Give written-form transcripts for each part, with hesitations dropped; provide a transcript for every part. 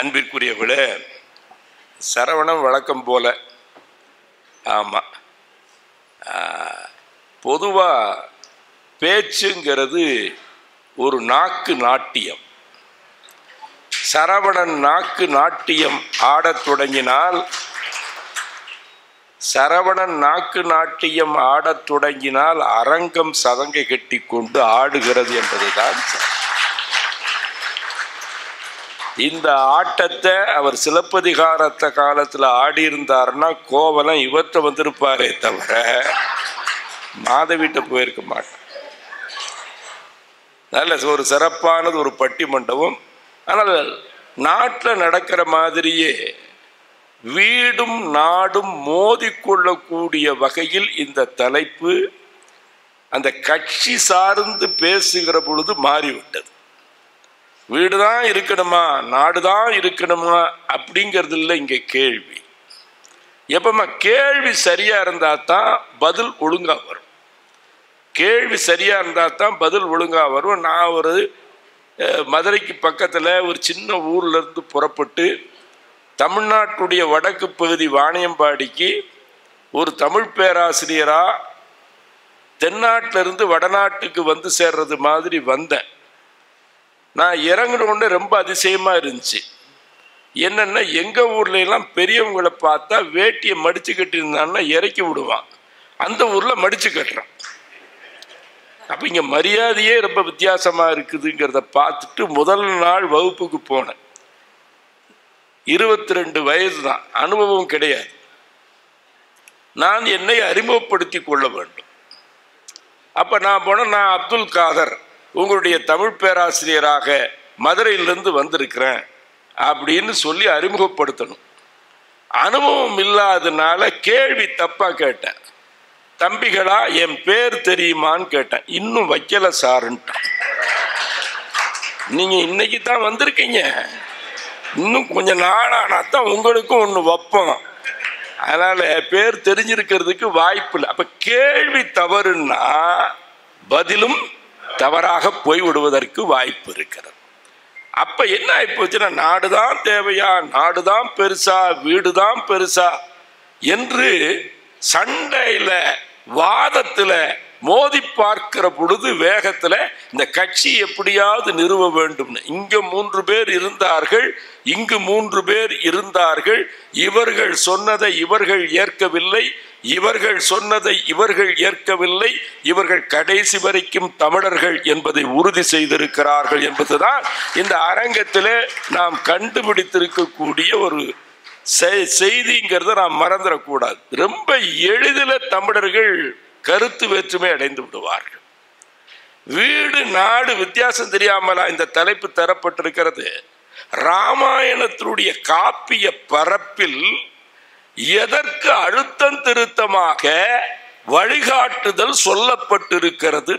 அன்பிற்குரியவர்களே, சரவணம் வழக்கம் போல, ஆமாம், பொதுவாக பேச்சுங்கிறது ஒரு நாக்கு நாட்டியம். சரவணன் நாக்கு நாட்டியம் ஆடத் தொடங்கினால், அரங்கம் சதங்கை கட்டி கொண்டு ஆடுகிறது என்பதுதான். இந்த ஆட்டத்தை அவர் சிலப்பதிகாரத்த காலத்தில் ஆடியிருந்தாருன்னா கோவலம் இவற்றை வந்திருப்பாரே தவிர மாதவிட்ட போயிருக்க மாட்டார். நல்ல ஒரு சிறப்பானது ஒரு பட்டிமண்டபம். ஆனால் நாட்டில் நடக்கிற மாதிரியே வீடும் நாடும் மோதிக்கொள்ளக்கூடிய வகையில் இந்த தலைப்பு அந்த கட்சி சார்ந்து பேசுகிற பொழுது மாறிவிட்டது. வீடுதான் இருக்கணுமா, நாடுதான் இருக்கணுமா அப்படிங்கிறது இல்லை இங்கே கேள்வி. எப்பமா கேள்வி சரியா இருந்தா தான் பதில் ஒழுங்கா வரும். கேள்வி சரியா இருந்தா தான் பதில் ஒழுங்கா வரும். நான் ஒரு மதுரைக்கு பக்கத்தில் ஒரு சின்ன ஊர்ல இருந்து புறப்பட்டு தமிழ்நாட்டுடைய வடக்கு பகுதி வாணியம்பாடிக்கு ஒரு தமிழ் பேராசிரியரா தென்னாட்டிலிருந்து வடநாட்டுக்கு வந்து சேர்றது மாதிரி வந்தேன். நான் இறங்கினோடனே ரொம்ப அதிசயமா இருந்துச்சு. என்னன்னா, எங்க ஊர்ல எல்லாம் பெரியவங்களை பார்த்தா வேட்டியை மடிச்சு கட்டியிருந்தான்னா இறக்கி விடுவான், அந்த ஊர்ல மடிச்சு கட்டுறான். அப்ப இங்க மரியாதையே ரொம்ப வித்தியாசமா இருக்குதுங்கிறத பார்த்துட்டு முதல் நாள் வகுப்புக்கு போனேன். 22 வயது தான், அனுபவம் கிடையாது. நான் என்னை அறிமுகப்படுத்தி கொள்ள வேண்டும். அப்ப நான் போன, நான் அப்துல் காதர், உங்களுடைய தமிழ் பேராசிரியராக மதுரையிலிருந்து வந்திருக்கிறேன் அப்படின்னு சொல்லி அறிமுகப்படுத்தணும். அனுபவம் இல்லாதனால கேள்வி தப்பா கேட்டேன். தம்பிகளா, என் பேர் தெரியுமான்னு கேட்டேன். இன்னும் வைக்கல சாருன்ட்டான். நீங்க இன்னைக்கு தான் வந்திருக்கீங்க, இன்னும் கொஞ்சம் நாளானா தான் உங்களுக்கும் ஒன்று வைப்போம், அதனால பேர் தெரிஞ்சிருக்கிறதுக்கு வாய்ப்பு இல்லை. அப்ப கேள்வி தவறுன்னா பதிலும் தவறாக போய்விடுவதற்கு வாய்ப்பு இருக்கிறது. அப்ப என்ன ஆயிப்போச்சுன்னா, நாடுதான் தேவையா, நாடுதான் பெருசா, வீடுதான் பெருசா என்று சண்டையில வாதத்துல மோதி பார்க்கிற பொழுது வேகத்துல இந்த கட்சி எப்படியாவது நிறுவ வேண்டும்னு இங்க 3 பேர் இருந்தார்கள், இங்கு 3 பேர் இருந்தார்கள். இவர்கள் சொன்னதை இவர்கள் ஏற்கவில்லை, இவர்கள் சொன்னதை இவர்கள் ஏற்கவில்லை. இவர்கள் கடைசி வரைக்கும் தமிழர்கள் என்பதை உறுதி செய்திருக்கிறார்கள் என்பதுதான் இந்த அரங்கத்திலே நாம் கண்டுபிடித்திருக்கக்கூடிய ஒரு செய்திங்கிறத நாம் மறந்துடக்கூடாது. ரொம்ப எளிதில் தமிழர்கள் கருத்து வேற்றுமை அடைந்து விடுவார்கள். வீடு நாடு வித்தியாசம் தெரியாமலா இந்த தலைப்பு தரப்பட்டிருக்கிறது. ராமாயணத்தினுடைய காப்பிய பரப்பில் எதற்கு அழுத்தம் திருத்தமாக வழிகாட்டுதல் சொல்லப்பட்டிருக்கிறது.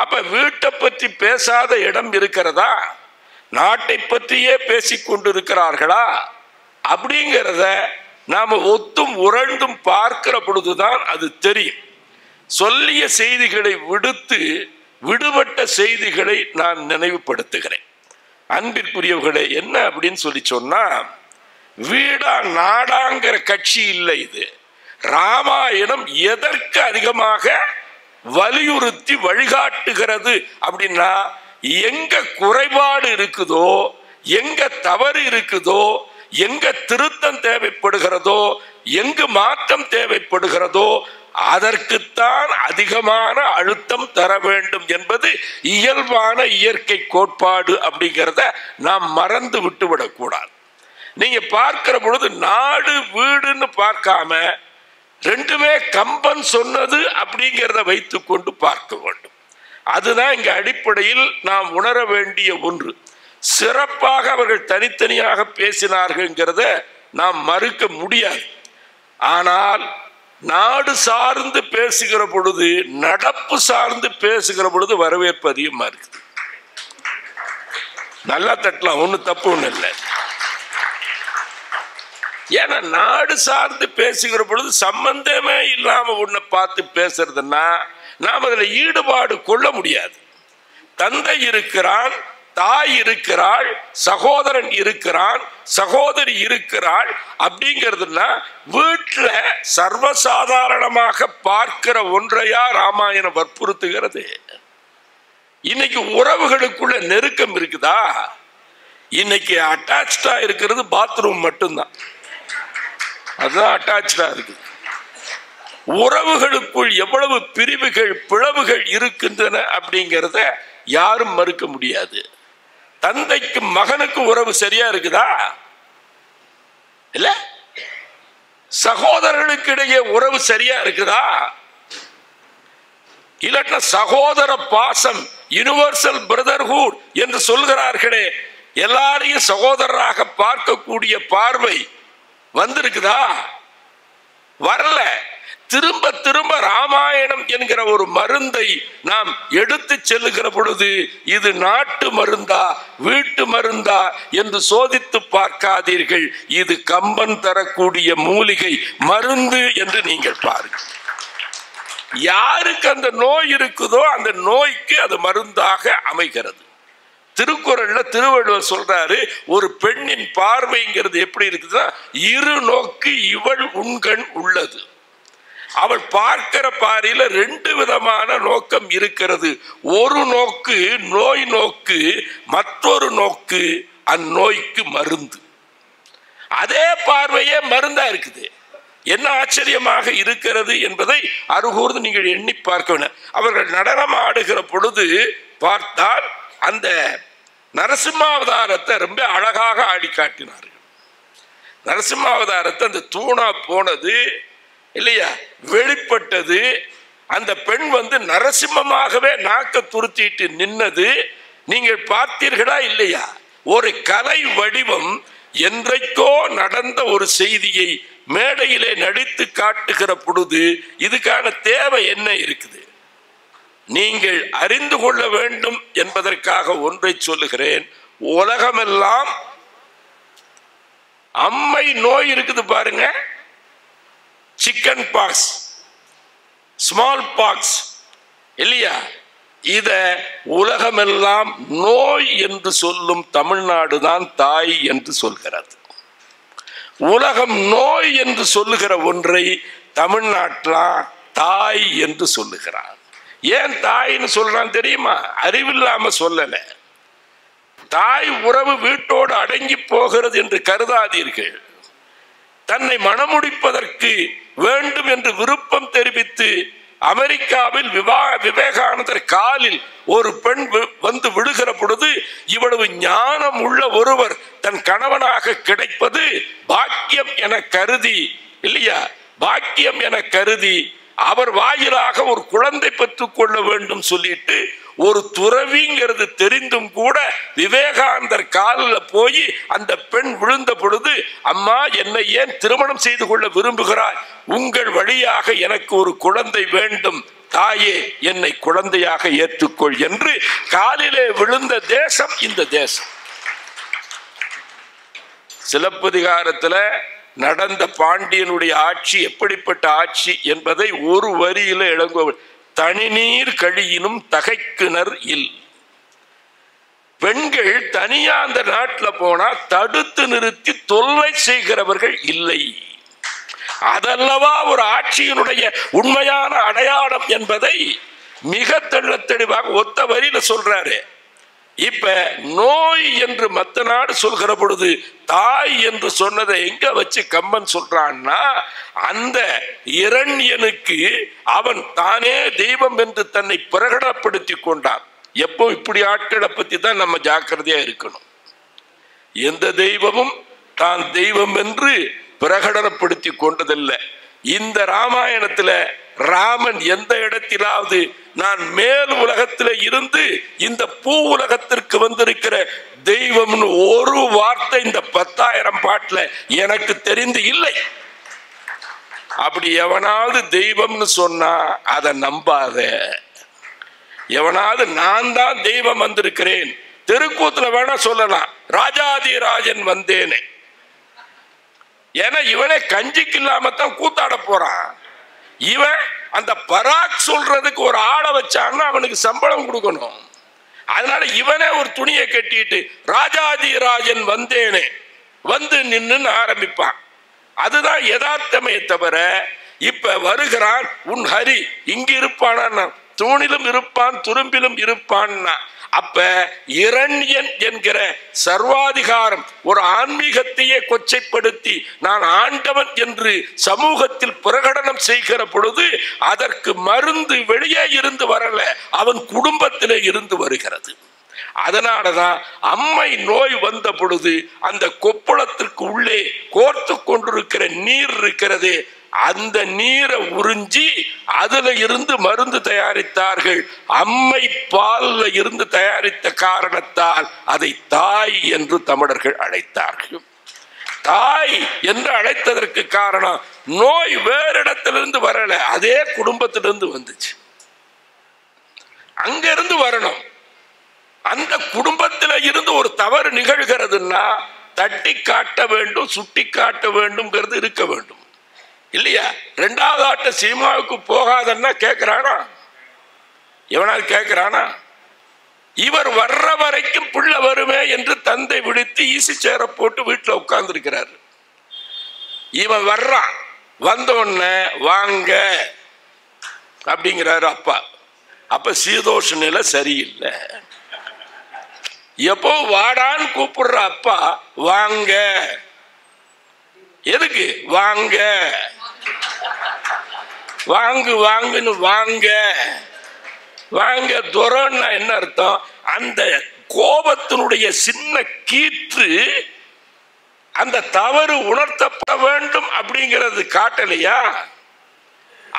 அப்ப வீட்டை பற்றி பேசாத இடம் இருக்கிறதா, நாட்டை பற்றியே பேசிக்கொண்டிருக்கிறார்களா அப்படிங்கிறத நாம ஒத்தும் உரண்டும் பார்க்கிற பொழுதுதான் அது தெரியும். சொல்லிய செய்திகளை விடுத்து விடுபட்ட செய்திகளை நான் நினைவுபடுத்துகிறேன். அன்பிற்குரியவர்களே, என்ன அப்படின்னு சொல்லி சொன்னா, வீடா நாடாங்கிற கட்சி இல்லை இது. ராமாயணம் எதற்கு அதிகமாக வலியுறுத்தி வழிகாட்டுகிறது அப்படின்னா, எங்க குறைபாடு இருக்குதோ, எங்க தவறு இருக்குதோ, எங்க திருத்தம் தேவைப்படுகிறதோ, எங்கு மாற்றம் தேவைப்படுகிறதோ அதற்குத்தான் அதிகமான அழுத்தம் தர வேண்டும் என்பது இயல்பான இயற்கை கோட்பாடு. அப்படிங்கிறத நாம் மறந்து விட்டுவிடக்கூடாது. நீங்க பார்க்கிற பொழுது நாடு வீடுன்னு பார்க்காம ரெண்டுமே கம்பன் சொன்னது அப்படிங்கிறத வைத்துக் கொண்டு பார்க்க வேண்டும். அதுதான் இங்க அடிப்படையில் நாம் உணர வேண்டிய ஒன்று. சிறப்பாக அவர்கள் தனித்தனியாக பேசினார்கள்ங்கிறத நாம் மறுக்க முடியாது. ஆனால் நாடு சார்ந்து பேசுகிற பொழுது, நடப்பு சார்ந்து பேசுகிற பொழுது வரவேற்பு அதிகமா இருக்குது. நல்லா தட்டலாம், ஒன்றும் தப்பு ஒன்றும் இல்லை. ஏன்னா நாடு சார்ந்து பேசுகிற பொழுது சம்பந்தமே இல்லாம ஒன்றை பார்த்து பேசுறதுன்னா நாம் அதில் ஈடுபாடு கொள்ள முடியாது. தந்தை இருக்கிறான், தாய் இருக்கிறாள், சகோதரன் இருக்கிறான், சகோதரி இருக்கிறாள் அப்படிங்கிறதுனா வீட்டில் சர்வசாதாரணமாக பார்க்கிற ஒன்றையா ராமாயணம் வற்புறுத்துகிறது? இன்னைக்கு உறவுகளுக்குள்ள நெருக்கம் இருக்குதா? இன்னைக்கு அட்டாச்சா இருக்கிறது பாத்ரூம் மட்டும்தான். அதுதான் அட்டாச்சா இருக்குது. உறவுகளுக்குள் எவ்வளவு பிரிவுகள் பிளவுகள் இருக்கின்றன அப்படிங்கிறத யாரும் மறுக்க முடியாது. தந்தைக்கு மகனுக்கு உறவு சரியா இருக்குதா? இல்ல. சகோதரர்களுக்கு இடையே உறவு சரியா இருக்குதா? இல்ல சகோதர பாசம், யுனிவர்சல் பிரதர்ஹுட் என்று சொல்கிறார்களே, எல்லாரையும் சகோதரராக பார்க்கக்கூடிய பார்வை வந்திருக்குதா? வரல. திரும்ப திரும்ப ராமாயணம் என்கிற ஒரு மருந்தை நாம் எடுத்து செல்லுகிற பொழுது இது நாட்டு மருந்தா வீட்டு மருந்தா என்று சோதித்து பார்க்காதீர்கள். இது கம்பன் தரக்கூடிய மூலிகை மருந்து என்று நீங்கள் பாருங்கள். யாருக்கு அந்த நோய் இருக்குதோ அந்த நோய்க்கு அது மருந்தாக அமைகிறது. திருக்குறள்ல திருவள்ளுவர் சொல்றாரு, ஒரு பெண்ணின் பார்வைங்கிறது எப்படி இருக்குதுன்னா, இரு நோக்கு இவள் உண்கண் உள்ளது. அவள் பார்க்கிற பார்வையில ரெண்டு விதமான நோக்கம் இருக்கிறது. ஒரு நோக்கு நோய் நோக்கு, மற்றொரு நோக்கு அந்நோய்க்கு மருந்து. அதே பார்வையே மருந்தா இருக்குது. என்ன ஆச்சரியமாக இருக்கிறது என்பதை அருகூர்ந்து நீங்கள் எண்ணி பார்க்க வேண்டும். அவர்கள் நடனம் ஆடுகிற பொழுது பார்த்தால் அந்த நரசிம்மாவதாரத்தை ரொம்ப அழகாக ஆடி காட்டினார்கள். நரசிம்மாவதாரத்தை அந்த தூணா போனது இல்லையா, வெளிப்பட்டது. அந்த பெண் நரசிம்மமாகவே நாக்க துருத்திட்டு நின்னது நீங்கள் பார்த்தீர்களா இல்லையா? ஒரு கலை வடிவம் என்றைக்கோ நடந்த ஒரு செய்தியை மேடையிலே நடித்து காட்டுகிற பொழுது இதுக்கான தேவை என்ன இருக்குது? நீங்கள் அறிந்து கொள்ள வேண்டும் என்பதற்காக ஒன்றை சொல்லுகிறேன். உலகமெல்லாம் அம்மை நோய் இருக்குது பாருங்க, சிக்கன் பாக்ஸ், ஸ்மால் பாக்ஸ் இல்லையா? இத உலகமெல்லாம் நோய் என்று சொல்லும் தமிழ்நாடு தான் தாய் என்று சொல்கிறது. உலகம் நோய் என்று சொல்லுகிற ஒன்றை தமிழ்நாட்டில் தாய் என்று சொல்லுகிறார். ஏன் தாய்ன்னு சொல்றான் தெரியுமா? அறிவில்லாம சொல்லல. தாய் உறவு வீட்டோடு அடங்கி போகிறது என்று கருதாதீர்கள். தன்னை மணமுடிப்பதற்கு வேண்டும் என்று விருப்பம் தெரிவித்து அமெரிக்காவில் விவேகானந்தர் காலில் ஒரு பெண் விழுகிற பொழுது இவ்வளவு ஞானம் உள்ள ஒருவர் தன் கணவனாக கிடைப்பது பாக்கியம் என கருதி இல்லையா, பாக்கியம் என கருதி அவர் வாயிலாக ஒரு குழந்தை பெற்றுக் கொள்ள வேண்டும் சொல்லிட்டு ஒரு துறவிங்கிறது தெரிந்தும் கூட விவேகானந்தர் காலில் போய் அந்த பெண் விழுந்த பொழுது, அம்மா என்னை ஏன் திருமணம் செய்து கொள்ள விரும்புகிறாய்? உங்கள் வழியாக எனக்கு ஒரு குழந்தை வேண்டும், தாயே என்னை குழந்தையாக ஏற்றுக்கொள் என்று காலிலே விழுந்த தேசம் இந்த தேசம். சிலப்பதிகாரத்தில் நடந்த பாண்டியனுடைய ஆட்சி எப்படிப்பட்ட ஆட்சி என்பதை ஒரு வரியில இளங்குவர். தனிநீர் கழியினும் தகைக்கிணர் இல். பெண்கள் தனியா அந்த நாட்டில் போனா தடுத்து நிறுத்தி தொல்லை செய்கிறவர்கள் இல்லை. அதல்லவா ஒரு ஆட்சியினுடைய உண்மையான அடையாளம் என்பதை மிக தெளிவாக ஒத்த வரியில சொல்றாரு. இப்ப நோய் என்று மத்த நாடு சொல்கிற பொழுது தாய் என்று சொன்னதை எங்க வச்சு கம்பன் சொல்றான்னா, அந்த இரண்யனுக்கு அவன் தானே தெய்வம் என்று தன்னை பிரகடனப்படுத்தி கொண்டான். எப்போ இப்படி ஆட்களை பத்தி தான் நம்ம ஜாக்கிரதையா இருக்கணும். எந்த தெய்வமும் தான் தெய்வம் என்று பிரகடனப்படுத்தி கொண்டதில்லை. இந்த ராமாயணத்துல ராமன் எந்த இடத்திலாவது நான் மேல் உலகத்தில் இருந்து இந்த பூ உலகத்திற்கு வந்திருக்கிற தெய்வம்னு ஒரு வார்த்தை இந்த 10,000 பாட்டுல எனக்கு தெரிந்து இல்லை. அப்படி எவனாவது தெய்வம்னு சொன்னா அதை நம்பாத. எவனாவது நான் தான் தெய்வம் வந்திருக்கிறேன், தெருக்கூத்துல வேணா சொல்லலாம், ராஜாதிராஜன் வந்தேனே. ஏன்னா இவனே கஞ்சிக்கு இல்லாமத்தான் கூத்தாட போறான். இவன் அந்த பராக் சொல்றதுக்கு ஒரு ஆளை வச்சான்னா அவனுக்கு சம்பளம் கொடுக்கணும். அதனால இவனே ஒரு துணியை கட்டிட்டு ராஜாதிராஜன் வந்தேனே வந்து நின்னு ஆரம்பிப்பான். அதுதான் யதார்த்தமே தவிர இப்ப வருகிறான் உன் ஹரி இங்கு இருப்பானா, தூணிலும் இருப்பான் துரும்பிலும் இருப்பான்னா. அப்ப இரண்யன் என்கிற சர்வாதிகாரம் ஒரு ஆன்மீகத்தையே கொச்சைப்படுத்தி நான் ஆண்டவன் என்று சமூகத்தில் பிரகடனம் செய்கிற பொழுது அதற்கு மருந்து வெளியே இருந்து வரல, அவன் குடும்பத்திலே இருந்து வருகிறது. அதனாலதான் அம்மை நோய் வந்த பொழுது அந்த கொப்பளத்திற்கு உள்ளே கோர்த்து கொண்டிருக்கிற நீர் இருக்கிறது, அந்த நீரை உறிஞ்சி அதுல இருந்து மருந்து தயாரித்தார்கள். அம்மை பால்ல இருந்து தயாரித்த காரணத்தால் அதை தாய் என்று தமிழர்கள் அழைத்தார்கள். தாய் என்று அழைத்ததற்கு காரணம் நோய் வேறு இடத்திலிருந்து வரல, அதே குடும்பத்திலிருந்து வந்துச்சு. அங்கிருந்து வரணும். அந்த குடும்பத்தில் இருந்து ஒரு தவறு நிகழ்கிறதுன்னா தட்டி காட்ட வேண்டும், சுட்டி காட்ட வேண்டும்ங்கிறது இருக்க வேண்டும் இல்லையா? ரெண்டாவது ஆட்ட சினிமாவுக்கு போகாதன்னா கேட்கிறானா? எவனாவது கேட்கிறானா? இவர் வர்ற வரைக்கும் பிள்ளை வருமே என்று தந்தை விடுத்து ஈசி சேர போட்டு வீட்டில் உட்கார்ந்து இருக்கிறார். இவன் வர்றான், வந்த உடனே வாங்க அப்படிங்கிறாரு அப்பா. அப்ப சீதோஷ நிலை சரியில்லை. எப்போ வாடான்னு கூப்பிடுற அப்பா வாங்க, எதுக்கு வாங்க வாங்கு வாங்குன்னு வாங்க வாங்க துறன்னா என்ன அர்த்தம்? அந்த கோபத்தினுடைய சின்ன கீற்று அந்த தவறு உணர்த்தப்பட வேண்டும் அப்படிங்கிறது காட்டலையா?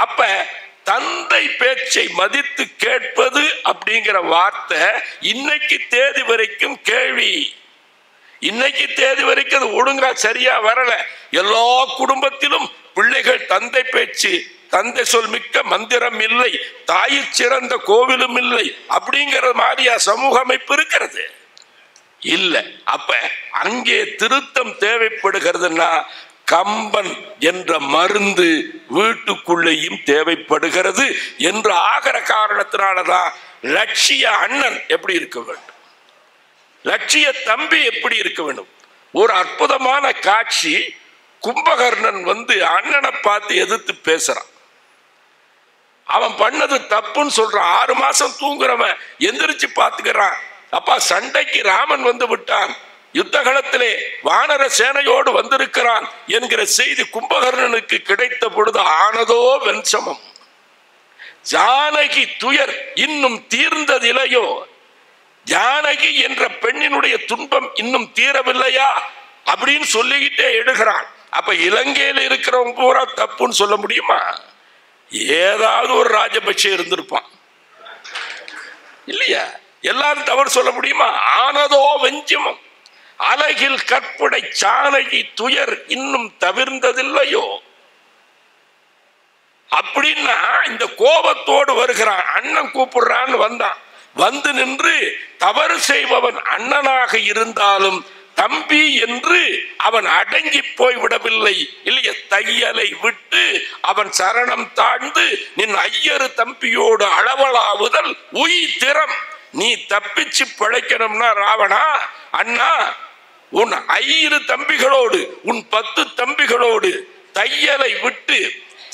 அப்ப தந்தை பேச்சை மதித்து கேட்பது அப்படிங்கிற வார்த்தை இன்னைக்கு தேதி வரைக்கும் கேள்வி. இன்னைக்கு தேதி வரைக்கும் அது ஒழுங்கா சரியா வரல. எல்லா குடும்பத்திலும் பிள்ளைகள் தந்தை பேச்சு, தந்தை சொல் மிக்க மந்திரம் இல்லை, தாய் சிறந்த கோவிலும் இல்லை அப்படிங்கிற மாதிரியா சமூக அமைப்பு இருக்கிறது இல்ல. அப்ப அங்கே திருத்தம் தேவைப்படுகிறதுனா கம்பன் என்ற மருந்து வீட்டுக்குள்ளேயும் தேவைப்படுகிறது என்று ஆகிற காரணத்தினாலதான் லட்சிய அண்ணன் எப்படி இருக்க வேண்டும், லட்சிய தம்பி எப்படி இருக்க வேண்டும். ஒரு அற்புதமான காட்சி, கும்பகர்ணன் வந்து அண்ணனை பார்த்து எதிர்த்து பேசுறான். அவன் பண்ணது தப்புன்னு சொல்றான். 6 மாசம் தூங்குறவன் எந்திரிச்சு பார்த்துக்கிறான். அப்பா சண்டைக்கு ராமன் வந்து விட்டான், யுத்த களத்திலே வானர சேனையோடு வந்திருக்கிறான் என்கிற செய்தி கும்பகர்ணனுக்கு கிடைத்த பொழுது ஆனதோ வெண்சமம். ஜானகி துயர் இன்னும் தீர்ந்ததில்லையோ, ஜானகி என்ற பெண்ணினுடைய துன்பம் இன்னும் தீரவில்லையா அப்படின்னு சொல்லிக்கிட்டே எடுகிறான். அப்ப இலங்கையில் இருக்கிறவங்க பூரா தப்புன்னு சொல்ல முடியுமா? ஏதாவது ஒரு ராஜபக்ஷ இருந்திருப்பான் இல்லையா? எல்லாரும் தவறு சொல்ல முடியுமா? ஆனதோ வெஞ்சமம், அலகில் கற்புடை ஜானகி துயர் இன்னும் தவிர்ந்ததில்லையோ அப்படின்னா இந்த கோபத்தோடு வருகிறான். அண்ணன் கூப்பிடுறான்னு வந்தான். வந்து நின்று தவறு செய்பவன் அண்ணனாக இருந்தாலும் தம்பி என்று அவன் அடங்கி போய் விடவில்லை இல்லையா? தையலை விட்டு அவன் சரணம் தாழ்ந்து நின் ஐயரு தம்பியோடு அளவலாவுதல் உய் திறம். நீ தப்பிச்சு பிழைக்கணும்னா ராவணா, அண்ணா உன் 5 தம்பிகளோடு உன் 10 தம்பிகளோடு தையலை விட்டு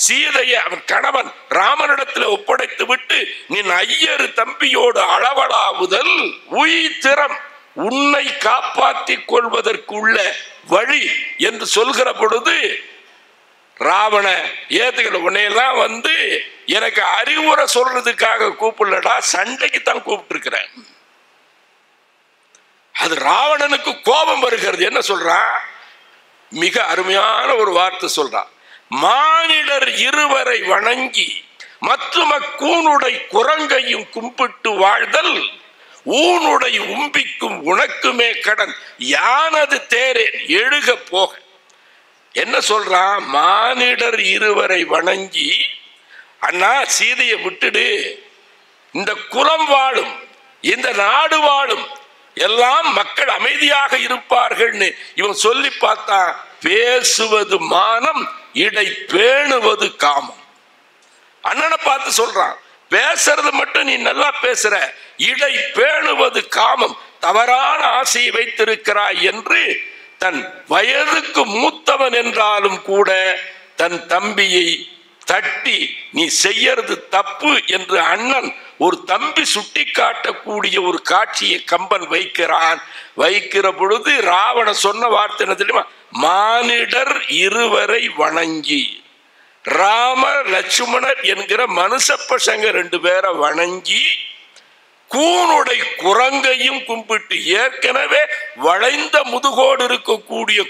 சீதையை அவன் கணவன் ராமனிடத்தில் ஒப்படைத்து விட்டு நின் ஐயரு தம்பியோடு அளவலாவுதல் உய் திறம், உன்னை காப்பாற்றிக் கொள்வதற்கு உள்ள வழி என்று சொல்கிற பொழுது ராவண ஏத்துக்கிற உன்னையெல்லாம் வந்து எனக்கு அறிவுரை சொல்றதுக்காக கூப்பிடலடா, சண்டைக்கு தான் கூப்பிட்டு இருக்கிறேன். அது ராவணனுக்கு கோபம் வருகிறது. என்ன சொல்றான்? மிக அருமையான ஒரு வார்த்தை சொல்றான். மானிடர் இருவரை வணங்கி மற்றும் கூனுடை குரங்கையும் கும்பிட்டு வாழ்தல் ஊனுடை உம்பிக்கும் உனக்குமே கடன் யானது தேரேன் எழுக போக. என்ன சொல்றான்? மானிடர் இருவரை வணங்கி, அண்ணா சீதையை விட்டுடு, இந்த குலம் வாழும் இந்த நாடு வாழும் எல்லாம் மக்கள் அமைதியாக இருப்பார்கள்னு இவன் சொல்லி பார்த்தா பேசுவது மானம், இடை பேணுவது காமம். அண்ணனை பார்த்து சொல்றான், பேசுறது மட்டும் நீ நல்லா பேசுற, இடை பேணுவது காமம், தவறான ஆசையை வைத்திருக்கிறாய் என்று தன் வயதுக்கு மூத்தவன் என்றாலும் கூட தன் தம்பியை தட்டி நீ செய்யறது தப்பு என்று அண்ணன் ஒரு தம்பி சுட்டி காட்டக்கூடிய ஒரு காட்சியை கம்பன் வைக்கிற பொழுது ராவண சொன்ன வார்த்தை என்ன தெரியுமா? மானிடர் இருவரை வணங்கி, ராம லட்சுமணர் என்கிற மனுஷ பசங்க 2 பேரை வணங்கி, கூனுடை குரங்கையும் கும்பிட்டு, ஏற்கனவே வளைந்த முதுகோடு இருக்கக்கூடிய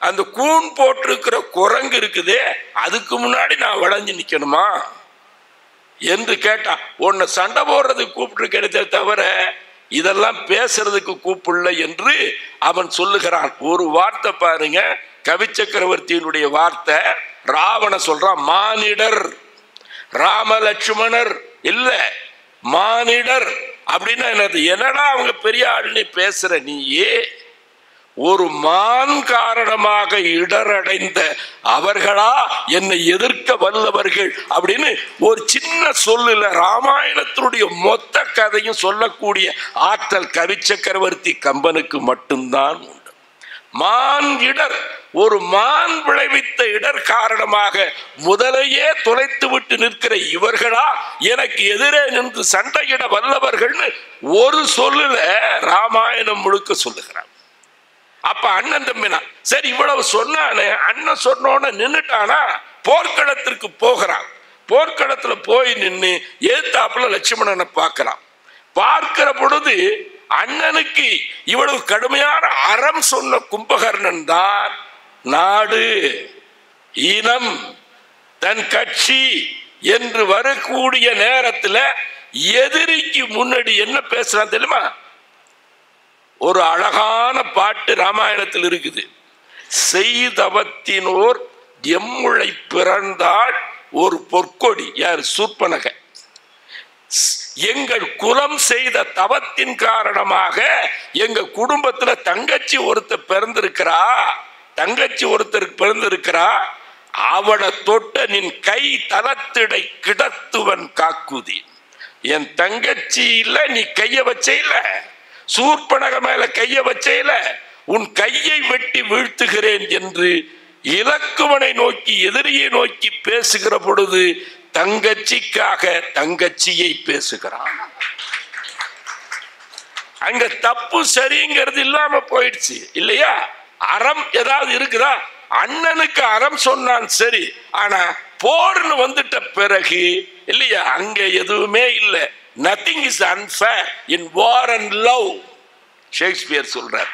அந்த கூன் போட்டிருக்கிற குரங்கு இருக்குதே, அதுக்கு முன்னாடி நான் வளைஞ்சு நிக்கணுமா என்று கேட்டா, உன்னை சண்டை போடுறதுக்கு கூப்பிட்டு தவிர இதெல்லாம் பேசுறதுக்கு கூப்பிடல என்று அவன் சொல்லுகிறான். ஒரு வார்த்தை பாருங்க, கவி சக்கரவர்த்தியினுடைய வார்த்தை. ராவண சொல்றான் மானிடர், ராம லட்சுமணர் இல்ல மானிடர் அப்படின்னா என்னது? என்னடா அவங்க பெரிய ஆளுன்னு பேசுற நீயே? ஒரு மான் காரணமாக இடரடைந்த அவர்களா என்னை எதிர்க்க வல்லவர்கள் அப்படின்னு ஒரு சின்ன சொல்லுல ராமாயணத்தினுடைய மொத்த கதையும் சொல்லக்கூடிய ஆற்றல் கவி சக்கரவர்த்தி கம்பனுக்கு மட்டும்தான் உண்டு. மான் இடர், ஒரு மான் விளைவித்த இடர் காரணமாக முதலையே தொலைத்து விட்டு நிற்கிற இவர்களா எனக்கு எதிரே நின்று சண்டையிட வல்லவர்கள்னு ஒரு சொல்லுல ராமாயணம் முழுக்க சொல்லுகிறார். அப்ப அண்ணன் தம்பினா சரி, இவ்வளவு சொன்னானே, அண்ணன் சொன்னோன்னு நின்னுட்டானா, போர்க்களத்திற்கு போகிறான். போர்க்களத்துல போய் நின்று ஏத்தாப்புல லட்சுமணனை பார்க்கிறான். பார்க்கிற பொழுது அண்ணனுக்கு இவ்வளவு கடுமையான அறம் சொன்ன கும்பகர்ணன் தான் நாடு, இனம், தன் கட்சி என்று வரக்கூடிய நேரத்தில் எதிரிக்கு முன்னாடி என்ன பேசுறான் தெரியுமா? ஒரு அழகான பாட்டு ராமாயணத்தில் இருக்குது. செய்தவத்தினோர் எம்முளை பிறந்தாள் ஒரு பொற்கொடி. யார்? சூர்பனகை. எங்கள் குலம் செய்த தவத்தின் காரணமாக எங்க குடும்பத்துல தங்கச்சி ஒருத்தர் பிறந்திருக்கிறா, அவளை தொட்ட நின் கை தலத்திடை கிடத்துவன் காக்குதி. என் தங்கச்சி இல்ல, நீ கைய வச்ச இல்ல, சூர்பனக மேல கைய வச்ச இல்ல, உன் கையை வெட்டி வீழ்த்துகிறேன் என்று இலக்குவனை நோக்கி, எதிரியை நோக்கி பேசுகிற பொழுது தங்கச்சிக்காக தங்கச்சியை பேசுகிறான். அங்க தப்பு சரிங்கிறது இல்லாம போயிடுச்சு இல்லையா? அறம் ஏதாவது இருக்குதா? அண்ணனுக்கு அறம் சொன்னான் சரி, ஆனா போர்னு வந்துட்ட பிறகு இல்லையா, அங்க எதுவுமே இல்லை. Nothing is unfair in war and love. Shakespeare சொல்றார்,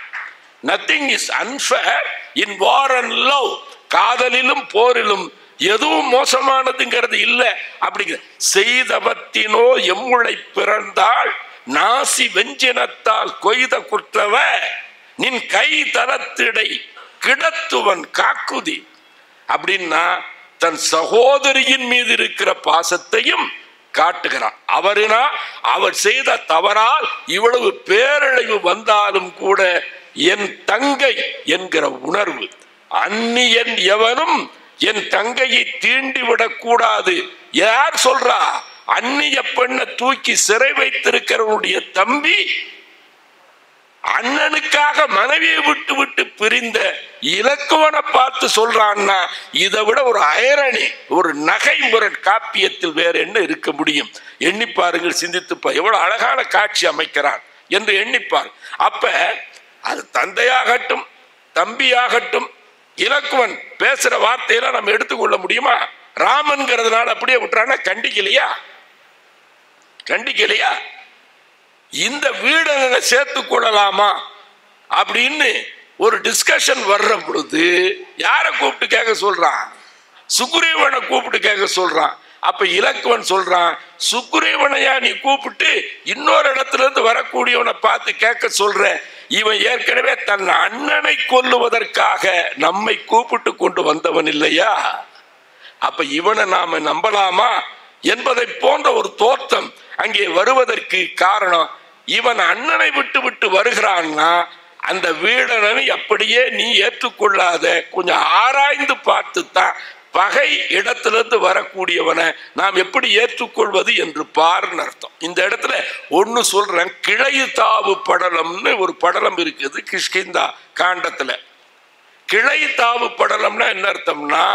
nothing is unfair in war and love. காதலிலும் போரிலும் எதுவும் மோசமானதுங்கிறது இல்லை அப்படிங்கிற. செய்தவத்தினோ எம்முளை பிறந்தால் நாசி வெஞ்சினத்தால் கொய்த குற்றவ நின் கை தரத்திடை கிடத்துவன் காக்குதி. அப்படின்னா தன் சகோதரியின் மீது இருக்கிற பாசத்தையும் காட்டுகிறான். அவர் செய்த தவறால் இவ்வளவு பேரழிவு வந்தாலும் கூட என் தங்கை என்கிற உணர்வு, அந்நியன் எவனும் என் தங்கையை தீண்டிவிடக் கூடாது. யார் சொல்றா? அந்நிய பெண்ணை தூக்கி சிறை வைத்திருக்கிறவனுடைய தம்பி அண்ணனுக்காக மனைவியை விட்டு விட்டு பிரிந்த இலக்குவனை பார்த்து சொல்றான்னா, இதை விட ஒரு ஐரணி, ஒரு நகைமுரண் காப்பியத்தில் வேற என்ன இருக்க முடியும்? எண்ணி பாருங்கள், சிந்தித்துப்பா, எவ்வளவு அழகான காட்சி அமைக்கிறான் என்று எண்ணிப்பார். அப்ப அது தந்தையாகட்டும் தம்பியாகட்டும் இலக்குவன் பேசுற வார்த்தையெல்லாம் நம்ம எடுத்துக்கொள்ள முடியுமா? ராமன்கிறதுனால அப்படியே விட்டுறானா? கண்டிக்கலையா? இந்த வீடனை சேர்த்து கொள்ளலாமா அப்படின்னு ஒரு டிஸ்கஷன் வர்ற பொழுது யாரை கூப்பிட்டு கேட்க சொல்றான்? சுக்ரீவனை கூப்பிட்டு கேட்க சொல்றான். அப்ப இலக்குவன் சொல்றான், சுக்ரீவனையா நீ கூப்பிட்டு இன்னொரு இடத்துல இருந்து வரக்கூடியவனை பார்த்து கேட்க சொல்ற? இவன் ஏற்கனவே தன் அண்ணனை கொல்லுவதற்காக நம்மை கூப்பிட்டு கொண்டு வந்தவன் இல்லையா? அப்ப இவனை நாம நம்பலாமா என்பதை போன்ற ஒரு தோற்றம் அங்கே வருவதற்கு காரணம், இவன் அண்ணனை விட்டு விட்டு வருகிறான்னா அந்த வீடனை அப்படியே நீ ஏற்றுக்கொள்ளாத, கொஞ்சம் ஆராய்ந்து பார்த்து தான் பகை இடத்திலிருந்து வரக்கூடியவனை நாம் எப்படி ஏற்றுக்கொள்வது என்று பாருன்னு அர்த்தம். இந்த இடத்துல ஒன்னு சொல்றேன், கிளை தாவு படலம்னு ஒரு படலம் இருக்குது கிஷ்கிந்தா காண்டத்துல. கிளை தாவு படலம்னா என்ன அர்த்தம்னா,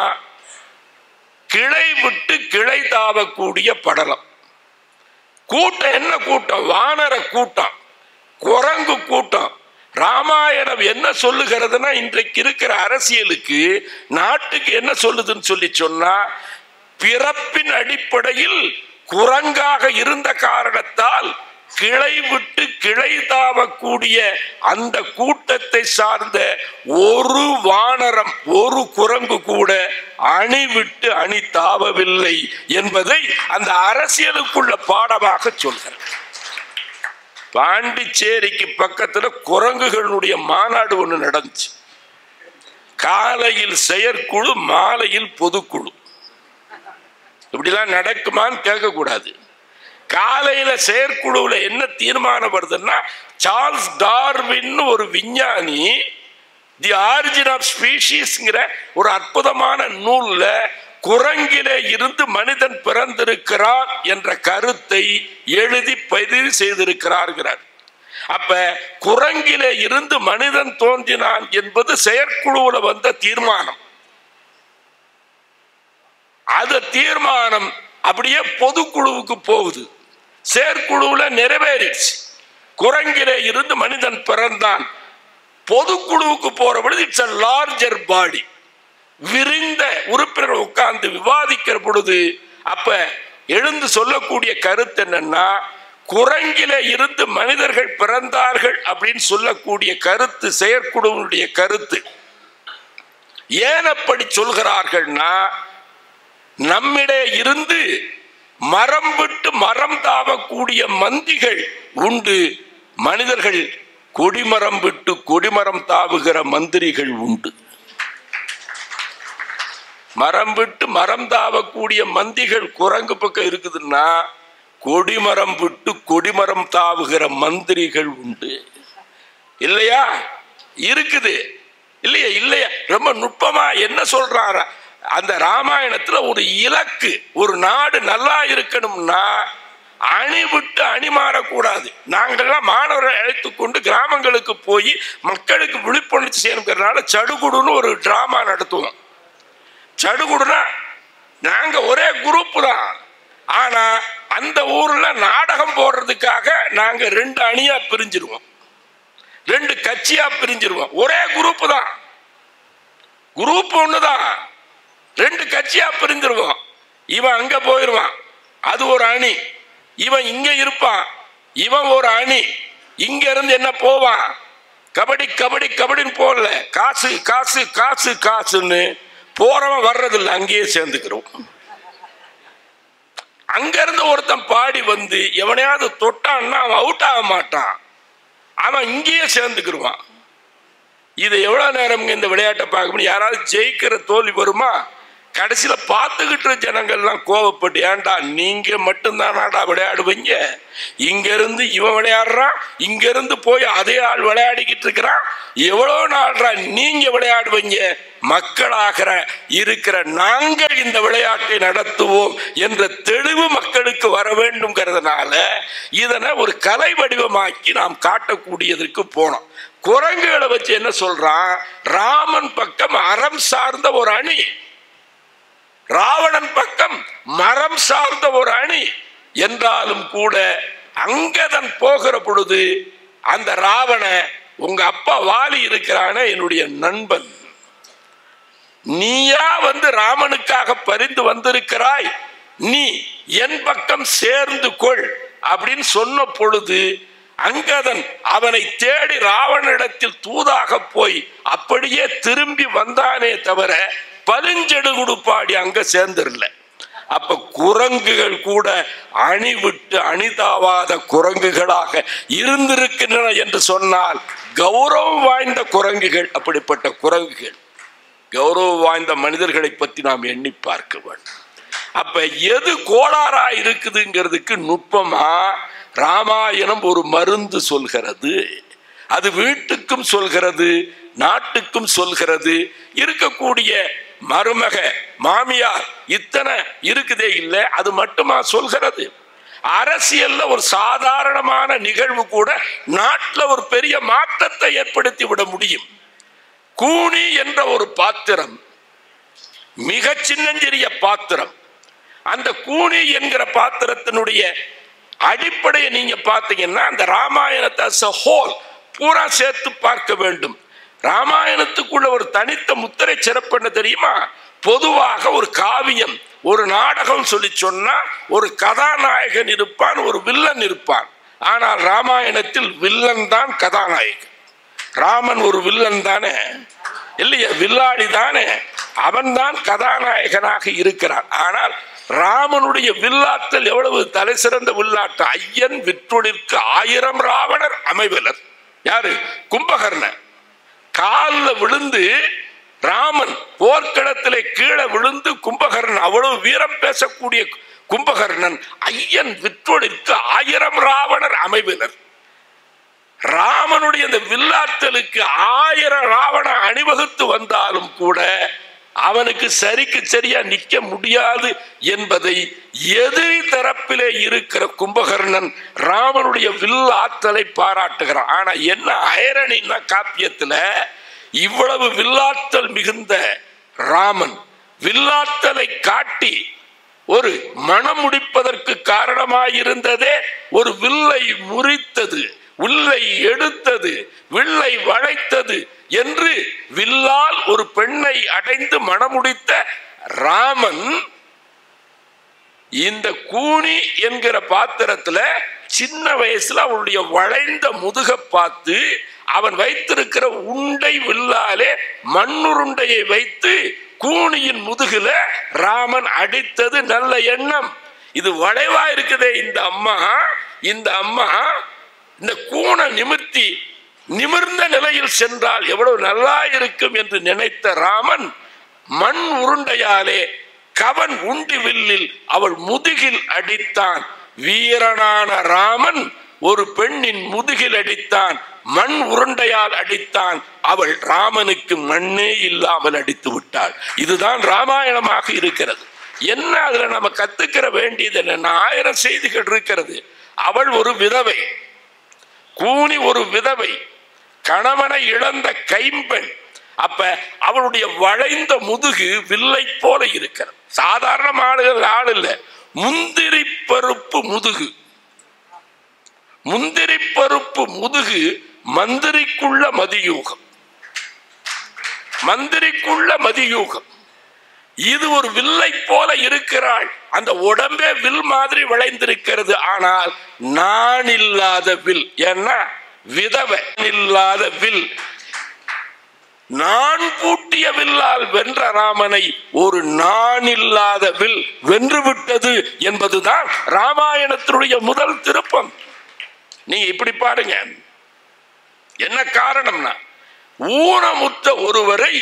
கிளை விட்டு கிளை தாவக்கூடிய படலம். கூட்டம் என்ன கூட்டம்? வானர கூட்டம், குரங்கு கூட்டம். ராமாயணம் என்ன சொல்லுகிறதுனா, இன்றைக்கு இருக்கிற அரசியலுக்கு நாட்டுக்கு என்ன சொல்லுதுன்னு சொன்னா, பிறப்பின் அடிப்படையில் குரங்காக இருந்த காரணத்தால் கிளை விட்டு கிளை தாவக்கூடிய அந்த கூட்டத்தை சார்ந்த ஒரு வானரம், ஒரு குரங்கு கூட அணி விட்டு அணி தாவவில்லை என்பதை அந்த அரசியலுக்குள்ள பாடமாக சொல்கிறார். பாண்டிச்சேரிக்கு பக்கத்துல குரங்குகளுடைய மாநாடு ஒண்ணு நடந்துச்சு. காலையில் செயற்குழு, மாலையில் பொதுக்குழு. இப்படிலாம் நடக்குமான்னு கேட்க கூடாது. காலையில செயற்குழுவுல என்ன தீர்மானம் வருதுன்னா, சார்ல்ஸ் டார்வின் ஒரு விஞ்ஞானி தி ஆரிஜின் ஆஃப் ஸ்பீஷீஸ்ங்கிற ஒரு அற்புதமான நூல்ல குரங்கிலே இருந்து மனிதன் பிறந்திருக்கிறான் என்ற கருத்தை எழுதி பதிவு செய்திருக்கிறார். அப்ப குரங்கிலே இருந்து மனிதன் தோன்றினான் என்பது செயற்குழுவுல வந்த தீர்மானம். அது தீர்மானம் அப்படியே பொதுக்குழுவுக்கு போகுது. செயற்குழுவுல நிறைவேறிடுச்சு. குரங்கிலே இருந்து மனிதன் பிறந்தான். பொதுக்குழுவுக்கு போற பொழுது இட்ஸ் a larger body. விரிந்த உறுப்பினர் உட்கார்ந்து விவாதிக்கிற பொழுது அப்ப எழுந்து சொல்லக்கூடிய கருத்து என்னன்னா, குரங்கிலே இருந்து மனிதர்கள் பிறந்தார்கள் அப்படின்னு சொல்லக்கூடிய கருத்து செயற்குழுவுடைய கருத்து. ஏன் அப்படி சொல்கிறார்கள்னா, நம்மிடையே இருந்து மரம் விட்டு மரம் தாவக்கூடிய மந்திகள் உண்டு, மனிதர்கள் கொடிமரம் விட்டு கொடிமரம் தாவுகிற மந்திரிகள் உண்டு. மரம் விட்டு மரம் தாவக்கூடிய மந்திகள் குரங்கு பக்கம் இருக்குதுன்னா, கொடிமரம் விட்டு கொடிமரம் தாவுகிற மந்திரிகள் உண்டு. இல்லையா? இருக்குது. இல்லையா? இல்லையா? ரொம்ப நுட்பமா என்ன சொல்றாரு அந்த ராமாயணத்துல, ஒரு இலக்கு, ஒரு நாடு நல்லா இருக்கணும்னா அணி விட்டு அணி மாறக்கூடாது. நாங்கள்லாம் மாணவர்கள் அழைத்துக்கொண்டு கிராமங்களுக்கு போய் மக்களுக்கு விழிப்புணர்ச்சி செய்யணுங்கிறதுனால சடுகுடுன்னு ஒரு டிராமா நடத்துவோம். சடுகுடுனா நாங்க ஒரே குரூப் தான், ஆனா அந்த ஊர்ல நாடகம் போடுறதுக்காக நாங்க 2 அணியா பிரிஞ்சிருவோம், 2 கட்சியா பிரிஞ்சிருவோம். ஒரே குரூப் தான், குரூப் ஒண்ணுதான், 2 கட்சியா பிரிஞ்சிருவோம். இவன் அங்க போயிருவான், அது ஒரு அணி. இவன் இங்க இருப்பான், இவன் ஒரு அணி. இங்க இருந்து என்ன போவான், கபடி கபடி கபடின்னு போடல, காசு காசு காசு காசுன்னு போறவன் வர்றதில்லை, அங்கேயே சேர்ந்துக்கிறோம். அங்க இருந்து ஒருத்தன் பாடி வந்து எவனையாவது தொட்டான்னா அவன் அவுட் ஆக மாட்டான், அவன் இங்கேயே சேர்ந்துக்கிடுவான். இது எவ்வளவு நேரம் இந்த விளையாட்டை பார்க்க முடியும்? யாராவது ஜெயிக்கிற தோல்வி வருமா? கடைசியில பார்த்துக்கிட்டு ஜனங்கள்லாம் கோவப்பட்டு, ஏன்டா நீங்க மட்டும்தானாடா விளையாடுவீங்க, இங்க இருந்து இவன் விளையாடுறான், இங்க இருந்து போய் அதே ஆள் விளையாடிக்கிட்டு இருக்கிறான், எவ்வளவு நாள்ரா நீங்க விளையாடுவீங்க, மக்களாகிற இருக்கிற நாங்கள் இந்த விளையாட்டை நடத்துவோம் என்ற தெளிவு மக்களுக்கு வர வேண்டும்ங்கிறதுனால இதனை ஒரு கலை வடிவமாக்கி நாம் காட்டக்கூடியதற்கு போனோம். குரங்குகளை வச்சு என்ன சொல்றான், ராமன் பக்கம் அறம் சார்ந்த ஒரு அணி, ராவணன் பக்கம் மரம் சார்ந்த ஒரு அணி என்றாலும் கூட அங்கதன் போகிற பொழுது அந்த ராவண, உங்க அப்பா வாலி இருக்கிறான என்னுடைய நண்பன், நீயா வந்து ராமனுக்காக பரிந்து வந்திருக்கிறாய், நீ என் பக்கம் சேர்ந்து கொள் அப்படின்னு சொன்ன பொழுது அங்கதன் அவனை தேடி ராவணிடத்தில் தூதாக போய் அப்படியே திரும்பி வந்தானே தவிர பலிஞ்செடு குடுப்பாடி அங்க சேர்ந்துடல. அப்ப குரங்குகள் கூட அணி விட்டு அணிதாவாத குரங்குகளாக இருந்திருக்கின்றன என்று சொன்னால் கௌரவம் வாய்ந்த குரங்குகள், அப்படிப்பட்ட குரங்குகள், கௌரவம் வாய்ந்த மனிதர்களை பற்றி நாம் எண்ணி பார்க்க வேண்டும். அப்ப எது கோளாறா இருக்குதுங்கிறதுக்கு நுட்பமா ராமாயணம் ஒரு மருந்து சொல்கிறது. அது வீட்டுக்கும் சொல்கிறது, நாட்டுக்கும் சொல்கிறது. இருக்கக்கூடிய மருமக, மாமியார், இத்தனை இருக்குதே இல்லை. அது மட்டுமா சொல்கிறது? அரசியல்ல ஒரு சாதாரணமான நிகழ்வு கூட நாட்டில் ஒரு பெரிய மாற்றத்தை ஏற்படுத்தி விட முடியும். கூனி என்ற ஒரு பாத்திரம் மிக சின்னஞ்சிறிய பாத்திரம். அந்த கூனி என்கிற பாத்திரத்தினுடைய அடிப்படையை நீங்க பார்த்தீங்கன்னா அந்த ராமாயணத்தை ஹோல் பூரா சேர்த்து பார்க்க வேண்டும். ராமாயணத்துக்குள்ள ஒரு தனித்த முத்திரை சிறப்பு என்ன தெரியுமா? பொதுவாக ஒரு காவியம், ஒரு நாடகம் சொல்லி சொன்னா ஒரு கதாநாயகன் இருப்பான், ஒரு வில்லன் இருப்பான். ஆனால் ராமாயணத்தில் வில்லன் தான் கதாநாயகன். ராமன் ஒரு வில்லன் தானே இல்லையா? வில்லாடி தானே, அவன் தான் கதாநாயகனாக இருக்கிறான். ஆனால் ராமனுடைய வில்லாற்றல் எவ்வளவு தலை சிறந்த வில்லாட்டு! ஐயன் விற்றொழிற்கு 1000 ராவணர் அமைவலர். யாரு? கும்பகர்ணன். காலில் விழுந்து ராமன் போர்க்களத்திலே கீழே விழுந்து கும்பகர்ணன், அவ்வளவு வீரம் பேசக்கூடிய கும்பகர்ணன், ஐயன் விற்றொழிற்கு 1000 ராவணர் அமைவலர். ராமனுடைய இந்த வில்லாற்றலுக்கு 1000 ராவண அணிவகுத்து வந்தாலும் கூட அவனுக்கு சரிக்கு சரியா நிற்க முடியாது என்பதை எதிரி தரப்பிலே இருக்கிற கும்பகர்ணன் ராமனுடைய வில் ஆற்றலை பாராட்டுகிறான். ஆனா என்ன ஐரணின்னா, காப்பியத்துல இவ்வளவு வில்லாற்றல் மிகுந்த ராமன் வில்லாற்றலை காட்டி ஒரு மனம் முடிப்பதற்கு காரணமாயிருந்ததே ஒரு வில்லை முறித்தது, வில்லை எடுத்தது, வில்லை வளைத்தது என்று வில்லால் ஒரு பெண்ணை அடைந்து மணமுடித்த ராமன் இந்த கூனி என்கிற பாத்திரத்துல சின்ன வயசுல அவனுடைய வளைந்த முதுக பார்த்து அவன் வைத்திருக்கிற உண்டை வில்லாலே மண்ணுருண்டையை வைத்து கூனியின் முதுகுல ராமன் அடித்தது நல்ல எண்ணம். இது வளைவா இருக்குதே இந்த அம்மா, இந்த அம்மா இந்த கூனை நிமிர்த்தி நிமிர்ந்த நிலையில் சென்றால் எவ்வளவு நல்லா இருக்கும் என்று நினைத்த ராமன் மண் உருண்டையாலே கவன் உண்டி வில்லில் அவள் முதுகில் அடித்தான். வீரனான ராமன் ஒரு பெண்ணின் முதுகில் அடித்தான், மண் உருண்டையால் அடித்தான். அவள் ராமனுக்கு மண்ணே இல்லாமல் அடித்து விட்டாள். இதுதான் ராமாயணமாக இருக்கிறது. என்ன அதுல நம்ம கத்துக்கிற வேண்டியது என்ன? 1000 செய்திகள் இருக்கிறது. அவள் ஒரு விதவை, கூனி ஒரு விதவை, கணவனை இழந்த கைம்பெண். அப்ப அவளுடைய வளைந்த முதுகு வில்லை போல இருக்கிறது. சாதாரண ஆள் இல்ல, முந்திரி பருப்பு முதுகு. முந்திரி பருப்பு முதுகு மந்திரிக்குள்ள மதியூகம், மந்திரிக்குள்ள மதியூகம். இது ஒரு வில்லை போல இருக்கிறாள். அந்த உடம்பே வில் மாதிரி விளைந்திருக்கிறது. ஆனால் நான் இல்லாத வில். ஏன்னா விதவை இல்லாத வில். நான் பூட்டிய வில்லால் வென்ற ராமனை ஒரு நான் இல்லாத வில் வென்று விட்டது என்பதுதான் ராமாயணத்தினுடைய முதல் திருப்பம். நீங்க இப்படி பாருங்க, என்ன காரணம்னா ஊனமுற்ற ஒருவரை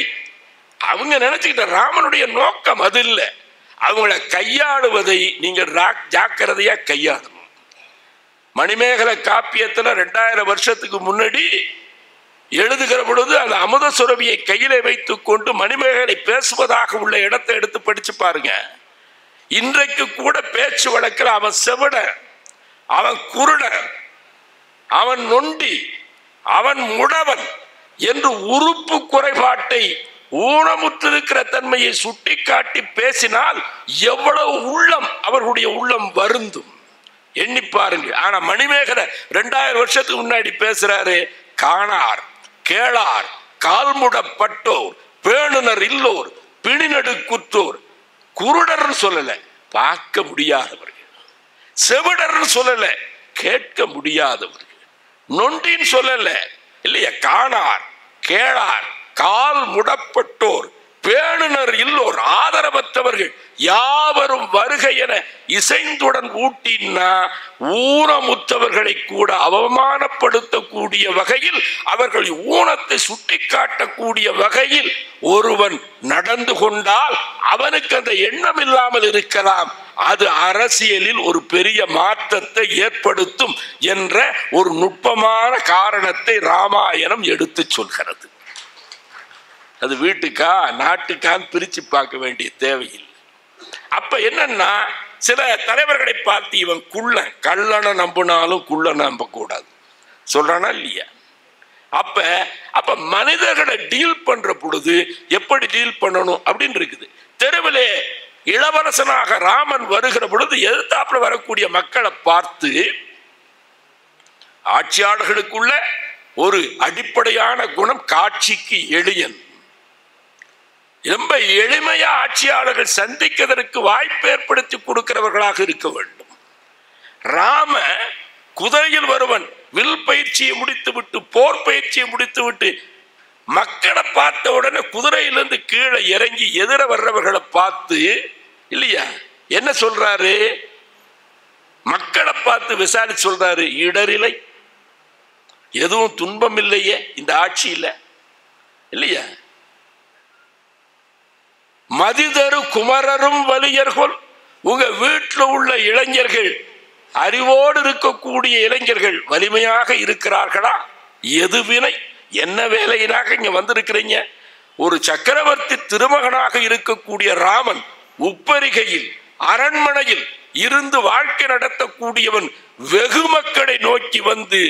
அவங்க நினைச்சுக்கிட்ட ராமனுடைய நோக்கம் அது இல்லை. அவங்கள கையாளுவதை நீங்க ஜாக்கிரதையா கையாளணும். மணிமேகலை காப்பியத்துல 2000 வருஷத்துக்கு முன்னாடி எழுதுகிற பொழுது அந்த அமுத சுரபியை கையிலே வைத்துக் கொண்டு மணிமேகலை பேசுவதாக உள்ள இடத்தை எடுத்து படிச்சு பாருங்க. இன்றைக்கு கூட பேச்சு வழக்கில் அவன் செவிட, அவன் குருட, அவன் நொண்டி, அவன் முடவன் என்று உறுப்பு குறைபாட்டை, ஊனமுற்றிருக்கிற தன்மையை சுட்டிக்காட்டி பேசினால் எவ்வளவு உள்ளம் அவர்களுடைய உள்ளம் வருந்தும் எண்ணி பாருங்க. ஆனா மணிமேகலை 2000 வருஷத்துக்கு முன்னாடி பேசுறாரு, காணார் கேளார் கால்முடப்பட்டோர் பேணுனர் இல்லோர் பிணிநடு குற்றோர். குருடர் சொல்லல, பார்க்க முடியாதவர்கள். செவிடர் சொல்லல, கேட்க முடியாதவர்கள். நொண்டின்னு சொல்லல இல்லையா? காணார் கேளார் கால் முடப்பட்டோர் பேணுனர் இல்லோர் ஆதரவற்றவர்கள் யாவரும் வருகை என இசைந்துடன் ஊட்டினா ஊனமுற்றவர்களை கூட அவமானப்படுத்தக்கூடிய வகையில், அவர்கள் ஊனத்தை சுட்டிக்காட்டக்கூடிய வகையில் ஒருவன் நடந்து கொண்டால் அவனுக்கு அந்த எண்ணம் இல்லாமல் இருக்கலாம். அது அரசியலில் ஒரு பெரிய மாற்றத்தை ஏற்படுத்தும் என்ற ஒரு நுட்பமான காரணத்தை ராமாயணம் எடுத்து சொல்கிறது. அது வீட்டுக்கா நாட்டுக்கான்னு பிரிச்சு பார்க்க வேண்டிய தேவையில்லை. அப்ப என்னன்னா, சில தலைவர்களை பார்த்து இவன் குள்ளன், கள்ளனை நம்பினாலும் குள்ளனை நம்ப கூடாது சொல்றானா இல்லையா? அப்ப மனிதர்களை டீல் பண்ற பொழுது எப்படி டீல் பண்ணணும் அப்படின்னு இருக்குது. தெருவிலே இளவரசனாக ராமன் வருகிற பொழுது எதிர்த்தாப்புல வரக்கூடிய மக்களை பார்த்து, ஆட்சியாளர்களுக்குள்ள ஒரு அடிப்படையான குணம் காட்சிக்கு எளியன். ரொம்ப எளிமையா ஆட்சியாளர்கள் சந்திக்கிறதற்கு வாய்ப்பு ஏற்படுத்தி கொடுக்கிறவர்களாக இருக்க வேண்டும். ராம குதிரையில் வருவன், வில் பயிற்சியை முடித்துவிட்டு போர் பயிற்சியை முடித்துவிட்டு மக்களை பார்த்த உடனே குதிரையிலிருந்து கீழே இறங்கி எதிர வர்றவர்களை பார்த்து இல்லையா என்ன சொல்றாரு? மக்களை பார்த்து விசாரிச்சு சொல்றாரு, இடரில்லை, எதுவும் துன்பம் இல்லையே இந்த ஆட்சியில் இல்லையா? மதிதரு குமரரும் வலியர்கள், உங்க வீட்டில் உள்ள இளைஞர்கள், அறிவோடு இருக்கக்கூடிய இளைஞர்கள் வலிமையாக இருக்கிறார்களா? எது வினை, என்ன வேலையினாக இங்க வந்திருக்கிறீங்க? ஒரு சக்கரவர்த்தி திருமகனாக இருக்கக்கூடிய ராமன் உப்பரிகையில் அரண்மனையில் இருந்து வாழ்க்கை நடத்தக்கூடியவன் வெகு மக்களை நோக்கி வந்து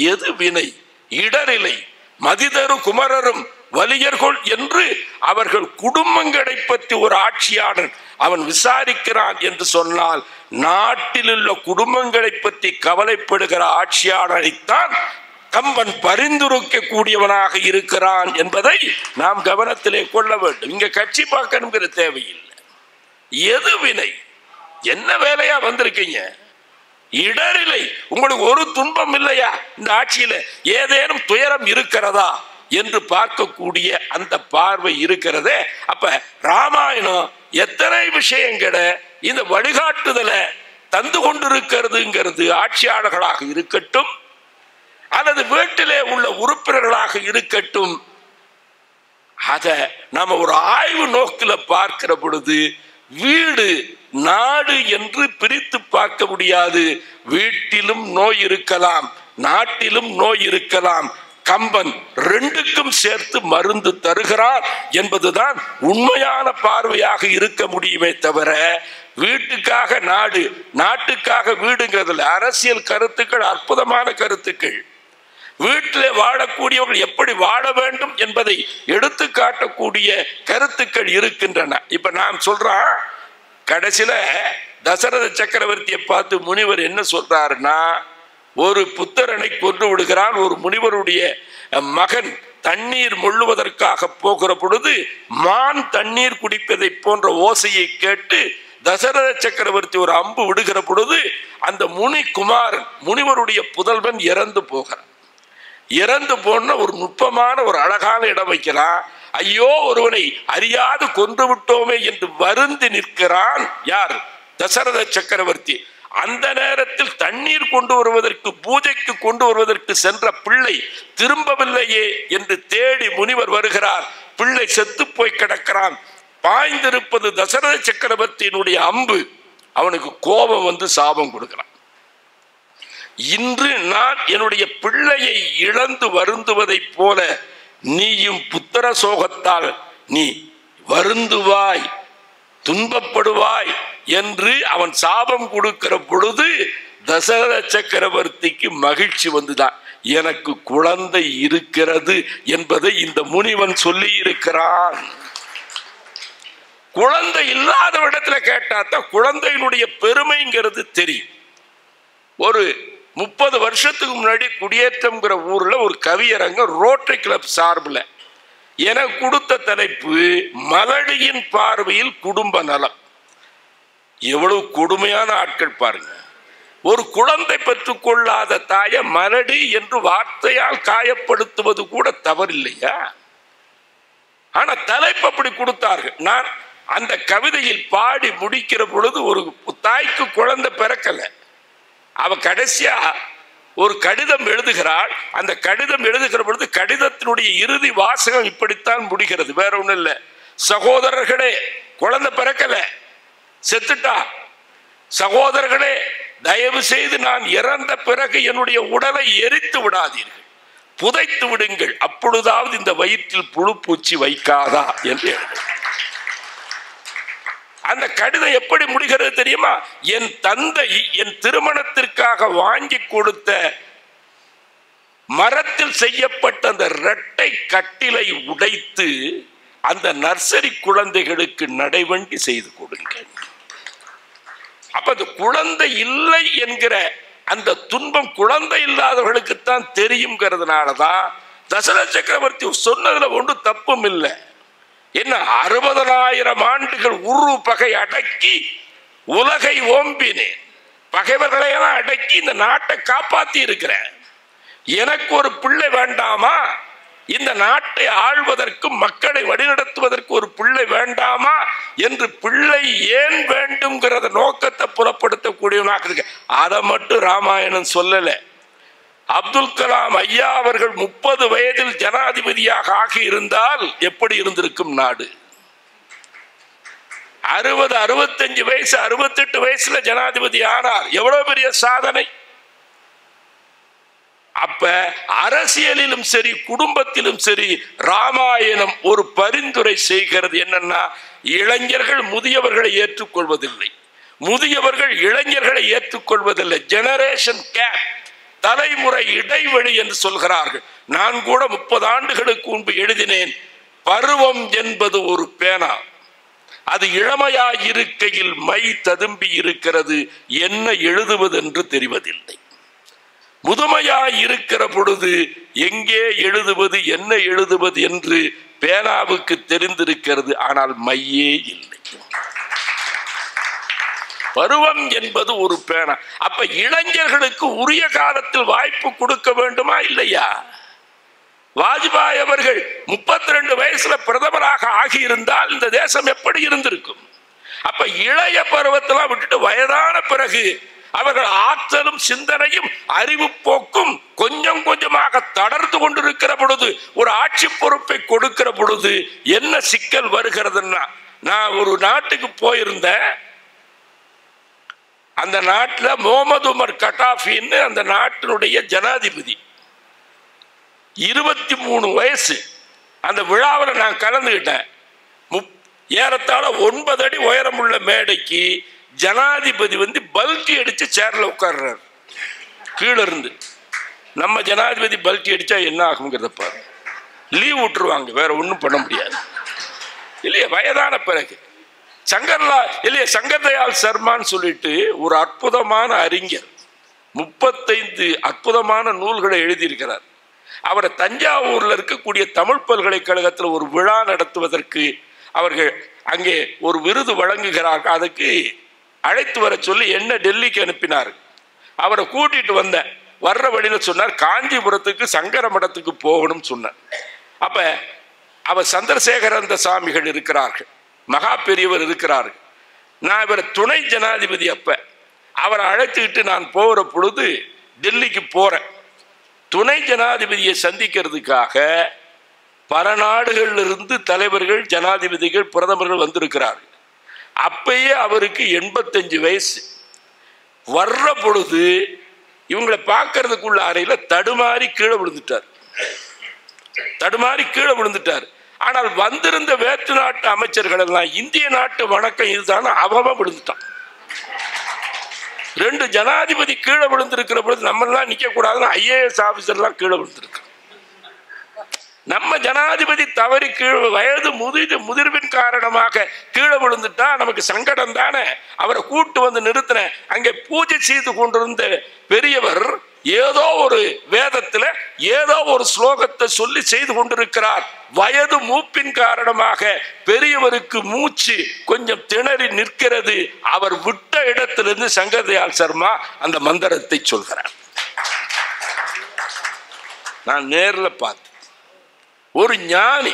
எது வினை, இடரில்லை, மதிதரு குமரரும் வலியர்கள் என்று அவர்கள் குடும்பங்களை பற்றி ஒரு ஆட்சியாளன் அவன் விசாரிக்கிறான் என்று சொன்னால், நாட்டில் உள்ள குடும்பங்களை பற்றி கவலைப்படுகிற ஆட்சியாளனைத்தான் கம்பன் பரிந்துரைக்க கூடியவனாக இருக்கிறான் என்பதை நாம் கவனத்திலே கொள்ள வேண்டும். இங்க கட்சி பார்க்கணுங்கிற தேவையில்லை. எது வினை, என்ன வேலையா வந்திருக்கீங்க? இடரில்லை, உங்களுக்கு ஒரு துன்பம் இல்லையா? இந்த ஆட்சியில ஏதேனும் துயரம் இருக்கிறதா என்று பார்க்கக்கூடிய அந்த பார்வை இருக்கிறதே. அப்ப ராமாயணம் எத்தனை விஷயங்களை இந்த வழிகாட்டுதலை தந்து கொண்டிருக்கிறதுங்கிறது ஆட்சியாளர்களாக இருக்கட்டும் அல்லது வீட்டிலே உள்ள உறுப்பினர்களாக இருக்கட்டும், அதை நாம ஒரு ஆய்வு நோக்கில பார்க்கிற பொழுது வீடு நாடு என்று பிரித்து பார்க்க முடியாது. வீட்டிலும் நோய் இருக்கலாம், நாட்டிலும் நோய் இருக்கலாம். கம்பன் ரெண்டுக்கும் சேர்த்து மருந்து தருகிறார் என்பதுதான் உண்மையான பார்வையாக இருக்க முடியுமே தவிர, வீட்டுக்காக நாடு நாட்டுக்காக வீடுங்கிறதுல அரசியல் கருத்துக்கள் அற்புதமான கருத்துக்கள். வீட்டில் வாழக்கூடியவர்கள் எப்படி வாழ வேண்டும் என்பதை எடுத்து காட்டக்கூடிய கருத்துக்கள் இருக்கின்றன. இப்ப நான் சொல்றேன், கடைசியில தசரத சக்கரவர்த்தியை பார்த்து முனிவர் என்ன சொல்றாருன்னா, ஒரு புத்திரனை கொன்று விடுகிறான். ஒரு முனிவருடைய மகன் தண்ணீர் முள்ளுவதற்காக போகிற பொழுது மான் தண்ணீர் குடிப்பதை போன்ற ஓசையை கேட்டு தசரத சக்கரவர்த்தி ஒரு அம்பு விடுகிற பொழுது அந்த முனிகுமாரன் முனிவருடைய புதல்வன் இறந்து போகிறான். இறந்து போன ஒரு நுட்பமான ஒரு அழகான இடம் வைக்கிறான். ஐயோ, ஒருவனை அறியாது கொன்று விட்டோமே என்று வருந்தி நிற்கிறான். யார்? தசரத சக்கரவர்த்தி. அந்த நேரத்தில் தண்ணீர் கொண்டு வருவதற்கு, பூஜைக்கு கொண்டு வருவதற்கு சென்ற பிள்ளை திரும்பவில்லையே என்று தேடி முனிவர் வருகிறார். பிள்ளை செத்து போய் கிடக்கிறான். பாய்ந்திருப்பது தசரத சக்கரவர்த்தியினுடைய அம்பு. அவனுக்கு கோபம் வந்து சாபம் கொடுக்கிறான். இன்று நான் என்னுடைய பிள்ளையை இழந்து வருந்துவதைப் போல நீயும் புத்திர சோகத்தால் நீ வருந்துவாய், துன்பப்படுவாய் என்று அவன் சாபம் கொடுக்கிற பொழுது தசரத சக்கரவர்த்திக்கு மகிழ்ச்சி வந்துதான். எனக்கு குழந்தை இருக்கிறது என்பதை இந்த முனிவன் சொல்லி இருக்கிறான். குழந்தை இல்லாத இடத்துல கேட்டாதான் குழந்தையினுடைய பெருமைங்கிறது தெரியும். ஒரு 30 வருஷத்துக்கு முன்னாடி குடியேற்றம்ங்கிற ஊர்ல ஒரு கவியரங்கம் ரோட்டரி கிளப் சார்பில் எனக்கு கொடுத்த தலைப்பு மலடியின் பார்வையில் குடும்ப நலம். எவ்வளவு கொடுமையான ஆட்கள் பாருங்க. ஒரு குழந்தை பெற்றுக் கொள்ளாத தாயை மலடி என்று வார்த்தையால் காயப்படுத்துவது கூட தவறில்லையா? ஆனா தலைப்பு அப்படி கொடுத்தார்கள். நான் அந்த கவிதையில் பாடி முடிக்கிற பொழுது ஒரு தாய்க்கு குழந்தை பிறக்கல. அவ கடைசியா ஒரு கடிதம் எழுதுகிறாள். அந்த கடிதம் எழுதுகிற பொழுது கடிதத்தினுடைய இறுதி வாசகம் இப்படித்தான் முடிகிறது, வேற ஒண்ணும் இல்லை. சகோதரர்களே, குழந்தை பிறக்கல, செத்துட்டா. சகோதரர்களே, தயவு செய்து நான் இறந்த பிறகு என்னுடைய உடலை எரித்து விடாதீர்கள். புதைத்து விடுங்கள், அப்பொழுதாவது இந்த வயிற்றில் புழு பூச்சி வைக்காதா என்று எழுது. அந்த கடிதம் எப்படி முடிகிறது தெரியுமா? என் தந்தை என் திருமணத்திற்காக வாங்கி கொடுத்த மரத்தில் செய்யப்பட்ட அந்த இரட்டை கட்டிலை உடைத்து அந்த நர்சரி குழந்தைகளுக்கு நடைவண்டி செய்து கொடுங்க. அப்ப அந்த குழந்தை இல்லை என்கிற அந்த துன்பம் குழந்தை இல்லாதவர்களுக்குத்தான் தெரியுங்கிறதுனாலதான் தசரத சக்கரவர்த்தி சொன்னதுல ஒன்று தப்பும் இல்லை. என்ன 60,000 ஆண்டுகள் உரு பகை அடக்கி உலகை ஓம்பினேன், பகைவர்களையெல்லாம் அடக்கி இந்த நாட்டை காப்பாத்தி இருக்கிறேன். எனக்கு ஒரு பிள்ளை வேண்டாமா? இந்த நாட்டை ஆள்வதற்கும் மக்களை வழிநடத்துவதற்கு ஒரு பிள்ளை வேண்டாமா என்று பிள்ளை ஏன் வேண்டும்ங்கிறத நோக்கத்தை புறப்படுத்தக்கூடியவனாக இருக்கு. அதை மட்டும் ராமாயணம் சொல்லல. அப்துல் கலாம் ஐயா அவர்கள் 30 வயதில் ஜனாதிபதியாக ஆகி இருந்தால் எப்படி இருந்திருக்கும் நாடு? 60, 65 வயசு, 68 வயசுல ஜனாதிபதி ஆனார். எவ்வளவு பெரிய சாதனை! அப்ப அரசியலிலும் சரி குடும்பத்திலும் சரி ராமாயணம் ஒரு பரிந்துரை செய்கிறது. என்னன்னா, இளைஞர்கள் முதியவர்களை ஏற்றுக்கொள்வதில்லை, முதியவர்கள் இளைஞர்களை ஏற்றுக்கொள்வதில்லை. ஜெனரேஷன் கேப், தலைமுறை இடைவெளி என்று சொல்கிறார்கள். நான் கூட 30 ஆண்டுகளுக்கு முன்பு எழுதினேன், பருவம் என்பது ஒரு பேனா, அது இளமையாயிருக்கையில் மை ததும்பி இருக்கிறது, என்ன எழுதுவது என்று தெரிவதில்லை. முதுமையாய் இருக்கிற பொழுது எங்கே எழுதுவது என்ன எழுதுவது என்று பேனாவுக்கு தெரிந்திருக்கிறது, ஆனால் மையே இல்லை. பருவம் என்பது ஒரு பேனா. அப்ப இளைஞர்களுக்கு உரிய காலத்தில் வாய்ப்பு கொடுக்க வேண்டுமா இல்லையா? வாஜ்பாய் அவர்கள் 32 வயசுல பிரதமராக ஆகியிருந்தால் இந்த தேசம் எப்படி இருந்திருக்கும்? அப்ப இளைய பருவத்தெல்லாம் விட்டுட்டு வயதான பிறகு அவர்கள் ஆற்றலும் சிந்தனையும் அறிவு போக்கும் கொஞ்சம் கொஞ்சமாக தளர்ந்து கொண்டிருக்கிற பொழுது ஒரு ஆட்சி பொறுப்பை கொடுக்கிற பொழுது என்ன சிக்கல் வருகிறதுன்னா, நான் ஒரு நாட்டுக்கு போயிருந்தேன். அந்த நாட்டில் முகமது உமர் கட்டாஃபின்னு அந்த நாட்டினுடைய ஜனாதிபதி, 23 வயசு. அந்த விழாவில் நான் கலந்துகிட்டேன். ஏறத்தாழ 9 அடி உயரமுள்ள மேடைக்கு ஜனாதிபதி பல்டி அடிச்சு சேர்ல உட்கார்றாரு கீழே இருந்து. நம்ம ஜனாதிபதி பல்டி அடிச்சா என்ன ஆகுங்கிறத பாரு, லீவ் விட்டுருவாங்க, வேற ஒன்றும் பண்ண முடியாது இல்லையா? வயதான பிறகு சங்கர் தயாள் சர்மான்னு சொல்லிட்டு ஒரு அற்புதமான அறிஞர் 35 அற்புதமான நூல்களை எழுதியிருக்கிறார். அவரை தஞ்சாவூர்ல இருக்கக்கூடிய தமிழ் பல்கலைக்கழகத்தில் ஒரு விழா நடத்துவதற்கு அவர்கள் அங்கே ஒரு விருது வழங்குகிறார்கள். அதுக்கு அழைத்து வர சொல்லி என்ன டெல்லிக்கு அனுப்பினார். அவரை கூட்டிட்டு வந்தேன். வர்ற வழியில சொன்னார், காஞ்சிபுரத்துக்கு சங்கர மடத்துக்கு போகணும் சொன்னார். அப்ப அவர் சந்திரசேகரந்த சாமிகள் இருக்கிறார்கள், மகா பெரியவர் இருக்கிறார்கள். நான் இவரை துணை ஜனாதிபதி. அப்ப அவரை அழைத்துக்கிட்டு நான் போகிற பொழுது டெல்லிக்கு போறேன். துணை ஜனாதிபதியை சந்திக்கிறதுக்காக பல நாடுகளிலிருந்து தலைவர்கள், ஜனாதிபதிகள், பிரதமர்கள் வந்திருக்கிறார்கள். அப்பயே அவருக்கு 85 வயசு. வர்ற பொழுது இவங்களை பார்க்கறதுக்குள்ள அறையில தடுமாறி கீழே விழுந்துட்டார். ஆனால் வந்திருந்த வேற்று நாட்டு அமைச்சர்கள் எல்லாம் இந்திய நாட்டு வணக்கம் இதுதான அவன் விழுந்துட்டான். 2 ஜனாதிபதி கீழே விழுந்திருக்கிற பொழுது நம்ம எல்லாம் நிக்க கூடாதுன்னு IAS ஆபீசர்லாம் கீழே விழுந்திருக்கு. நம்ம ஜனாதிபதி தவறி வயது முதிர்வின் காரணமாக கீழே விழுந்துட்டா நமக்கு சங்கடம் தானே. அவரை கூட்டு வந்து நிறுத்தின. அங்கே பூஜை செய்து கொண்டிருந்த பெரியவர் ஏதோ ஒரு வேதத்துல ஏதோ ஒரு ஸ்லோகத்தை சொல்லி செய்து கொண்டிருக்கிறார். வயது மூப்பின் காரணமாக பெரியவருக்கு மூச்சு கொஞ்சம் திணறி நிற்கிறது. அவர் விட்ட இடத்திலிருந்து சங்கர் தயாள் சர்மா அந்த மந்திரத்தை சொல்கிறார். நான் நேர்ல பார்த்தேன். ஒரு ஞானி,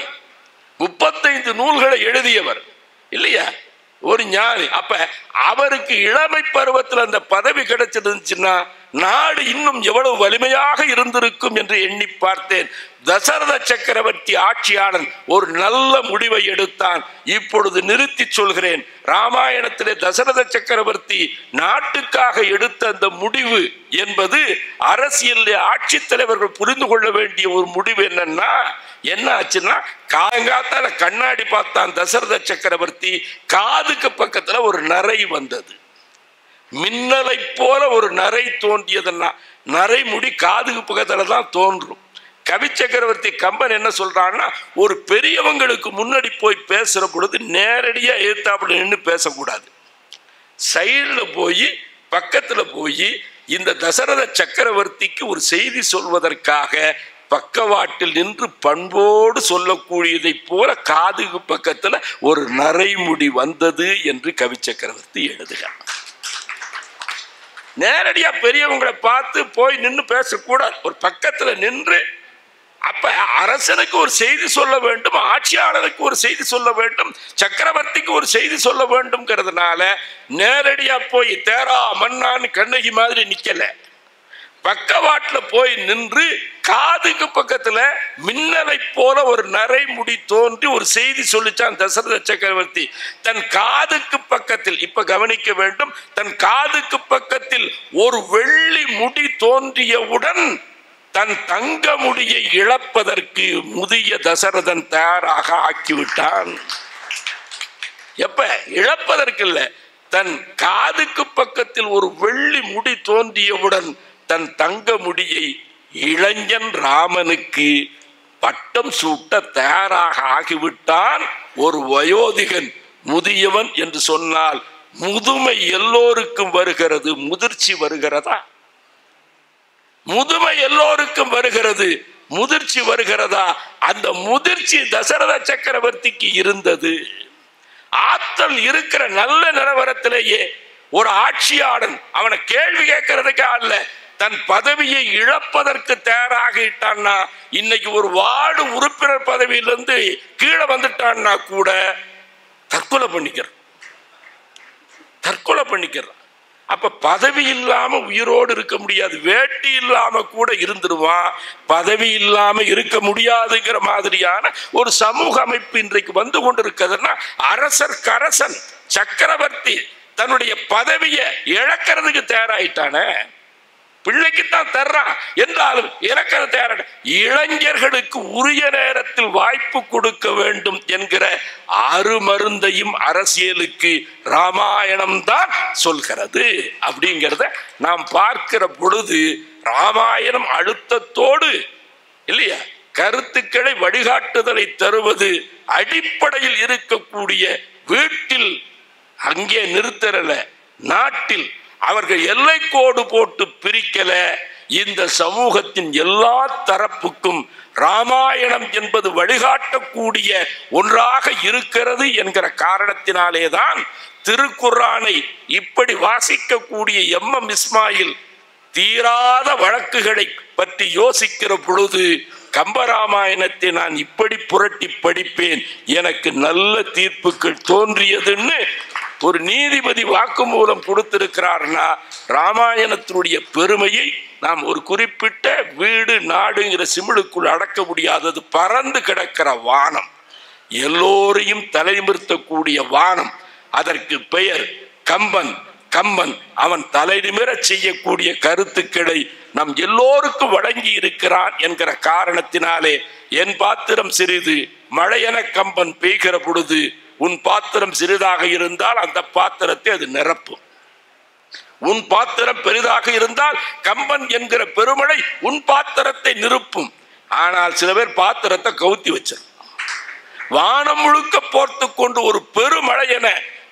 35 நூல்களை எழுதியவர் இல்லையா? ஒரு ஞானி. அப்ப அவருக்கு இளமை பருவத்தில் அந்த பதவி கிடைச்சிருந்துச்சுன்னா நாடு இன்னும் எவ்வளவு வலிமையாக இருந்திருக்கும் என்று எண்ணி பார்த்தேன். தசரத சக்கரவர்த்தி ஆட்சியாளன் ஒரு நல்ல முடிவை எடுத்தான். இப்பொழுது நிறுத்தி சொல்கிறேன். ராமாயணத்திலே தசரத சக்கரவர்த்தி நாட்டுக்காக எடுத்த அந்த முடிவு என்பது அரசியல் ஆட்சி தலைவர்கள் புரிந்து கொள்ள வேண்டிய ஒரு முடிவு. என்னன்னா என்ன ஆச்சுன்னா, காலங்காத்தால கண்ணாடி பார்த்தான் தசரத சக்கரவர்த்தி. காதுக்கு பக்கத்துல ஒரு நரை வந்தது. மின்னலை போல ஒரு நரை தோன்றியதுன்னா, நரை முடி காதுக்கு பக்கத்துல தான் தோன்றும். கவி சக்கரவர்த்தி கம்பன் என்ன சொல்றான்னா, ஒரு பெரியவங்களுக்கு முன்னாடி போய் பேசுற பொழுது நேரடியா எதிர்த்தாப்புல நின்று பேசக்கூடாது. சைடுல போய் பக்கத்துல போய் இந்த தசரத சக்கரவர்த்திக்கு ஒரு செய்தி சொல்வதற்காக பக்கவாட்டில் நின்று பண்போடு சொல்லக்கூடியதை போல காதுக்கு பக்கத்துல ஒரு நரைமுடி வந்தது என்று கவி சக்கரவர்த்தி எழுதுகிறார். நேரடியா பெரியவங்களை பார்த்து போய் நின்று பேசக்கூடாது, ஒரு பக்கத்துல நின்று. அப்ப அரசனுக்கு ஒரு செய்தி சொல்ல வேண்டும், ஆட்சியாளருக்கு ஒரு செய்தி சொல்ல வேண்டும், சக்கரவர்த்திக்கு ஒரு செய்தி சொல்ல வேண்டும்ங்கிறதுனால நேரடியா போய் தேரா மன்னான்னு கண்ணகி மாதிரி நிக்கல, பக்கவாட்டுல போய் நின்று காதுக்கு பக்கத்துல மின்னலை போல ஒரு நரைமுடி தோன்றி ஒரு செய்தி சொல்லிச்சான் தசரத சக்கரவர்த்தி. தன் காதுக்கு பக்கத்தில், இப்ப கவனிக்க வேண்டும், தன் காதுக்கு பக்கத்தில் ஒரு வெள்ளி முடி தோன்றியவுடன் தன் தங்க முடியை இழப்பதற்கு முதிய தசரதன் தயாராக ஆக்கிவிட்டான். எப்ப இழப்பதற்கு இல்ல, தன் காதுக்கு பக்கத்தில் ஒரு வெள்ளி முடி தோன்றியவுடன் தன் தங்க முடியை இளைஞன் ராமனுக்கு பட்டம் சூட்ட தயாராக ஆகிவிட்டான். ஒரு வயோதிகன், முதியவன் என்று சொன்னால் முதுமை எல்லோருக்கும் வருகிறது, முதிர்ச்சி வருகிறதா? முதுமை எல்லோருக்கும் வருகிறது, முதிர்ச்சி வருகிறதா? அந்த முதிர்ச்சி தசரத சக்கரவர்த்திக்கு இருந்தது. ஆற்றல் இருக்கிற நல்ல நிலவரத்திலேயே ஒரு ஆட்சியாளன் அவனை கேள்வி கேட்கறதுக்கு அல்ல, தன் பதவியை இழப்பதற்கு தயாராகிட்டான்னா, இன்னைக்கு ஒரு வார்டு உறுப்பினர் பதவியிலிருந்து கீழே வந்துட்டான்னா கூட தற்கொலை பண்ணிக்கிறான். அப்ப பதவி இல்லாம உயிரோடு இருக்க முடியாது, வேட்டி இல்லாம கூட இருந்துருவான், பதவி இல்லாம இருக்க முடியாதுங்கிற மாதிரியான ஒரு சமூக அமைப்பு இன்றைக்கு வந்து கொண்டிருக்கிறதுனா, அரசன் சக்கரவர்த்தி தன்னுடைய பதவியை இழக்கிறதுக்கு தயாராயிட்டானே. பிள்ளைக்குத்தான் தர்றான் என்றாலும் இழக்கிறது தயாரான இளைஞர்களுக்கு உரிய நேரத்தில் வாய்ப்பு கொடுக்க வேண்டும் என்கிற அருமருந்தையும் அரசியலுக்கு ராமாயணம் தான் சொல்கிறது. அப்படிங்கிறத நாம் பார்க்கிற பொழுது ராமாயணம் அழுத்தத்தோடு இல்லையா கருத்துக்களை வழிகாட்டுதலை தருவது அடிப்படையில் இருக்கக்கூடிய வீட்டில் அங்கே நிறுத்தல, நாட்டில் அவர்கள் எல்லை கோடு போட்டு பிரிக்கல. இந்த சமூகத்தின் எல்லா தரப்புக்கும் ராமாயணம் என்பது வழிகாட்டக்கூடிய ஒன்றாக இருக்கிறது என்கிற காரணத்தினாலேதான் திருக்குர்ஆனை இப்படி வாசிக்கக்கூடிய எம் இஸ்மாயில் தீராத வழக்குகளை பற்றி யோசிக்கிற பொழுது கம்பராமாயணத்தை நான் இப்படி புரட்டி படிப்பேன், எனக்கு நல்ல தீர்ப்புகள் தோன்றியதுன்னு ஒரு நீதிபதி வாக்குமூலம் கொடுத்திருக்கிறார்னா, ராமாயணத்தினுடைய பெருமையை நாம் ஒரு குறிப்பிட்ட வீடு நாடுங்கிற சிமிழுக்குள் அடக்க முடியாதது. பறந்து கிடக்கிற வானம், எல்லோரையும் தலைநிமிர்த்தக்கூடிய வானம், அதற்கு பெயர் கம்பன். அவன் தலைநிமிர செய்யக்கூடிய கருத்துக்களை நம் எல்லோருக்கும் வழங்கி இருக்கிறான் என்கிற காரணத்தினாலே, என் பாத்திரம் சிறிது, மழையென கம்பன் பெய்கிற பொழுது உன் பாத்திரம் சிறிதாக இருந்தால் அந்த பாத்திரத்தை அது நிரப்பும். உன் பாத்திரம் பெரிதாக இருந்தால் கம்பன் என்கிற பெருமழை உன் பாத்திரத்தை நிரப்பும். ஆனால் சில பேர் பாத்திரத்தை கவுத்தி வச்சிருக்கும். வானம் முழுக்க போர்த்து கொண்டு ஒரு பெருமழை என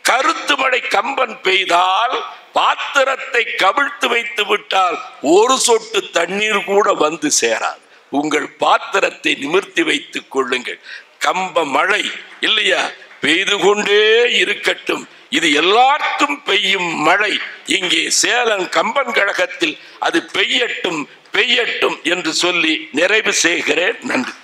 கருத்து மழை கம்பன் பெய்தால் பாத்திரத்தை கவிழ்த்து வைத்து விட்டால் ஒரு சொட்டு தண்ணீர் கூட வந்து சேராது. உங்கள் பாத்திரத்தை நிமிர்த்தி வைத்துக் கொள்ளுங்கள். கம்ப மழை இல்லையா பெய்து கொண்டே இருக்கட்டும், இது எல்லாருக்கும் பெய்யும் மழை. இங்கே சேலம் கம்பன் கழகத்தில் அது பெய்யட்டும் என்று சொல்லி நிறைவு செய்கிறேன். நன்றி.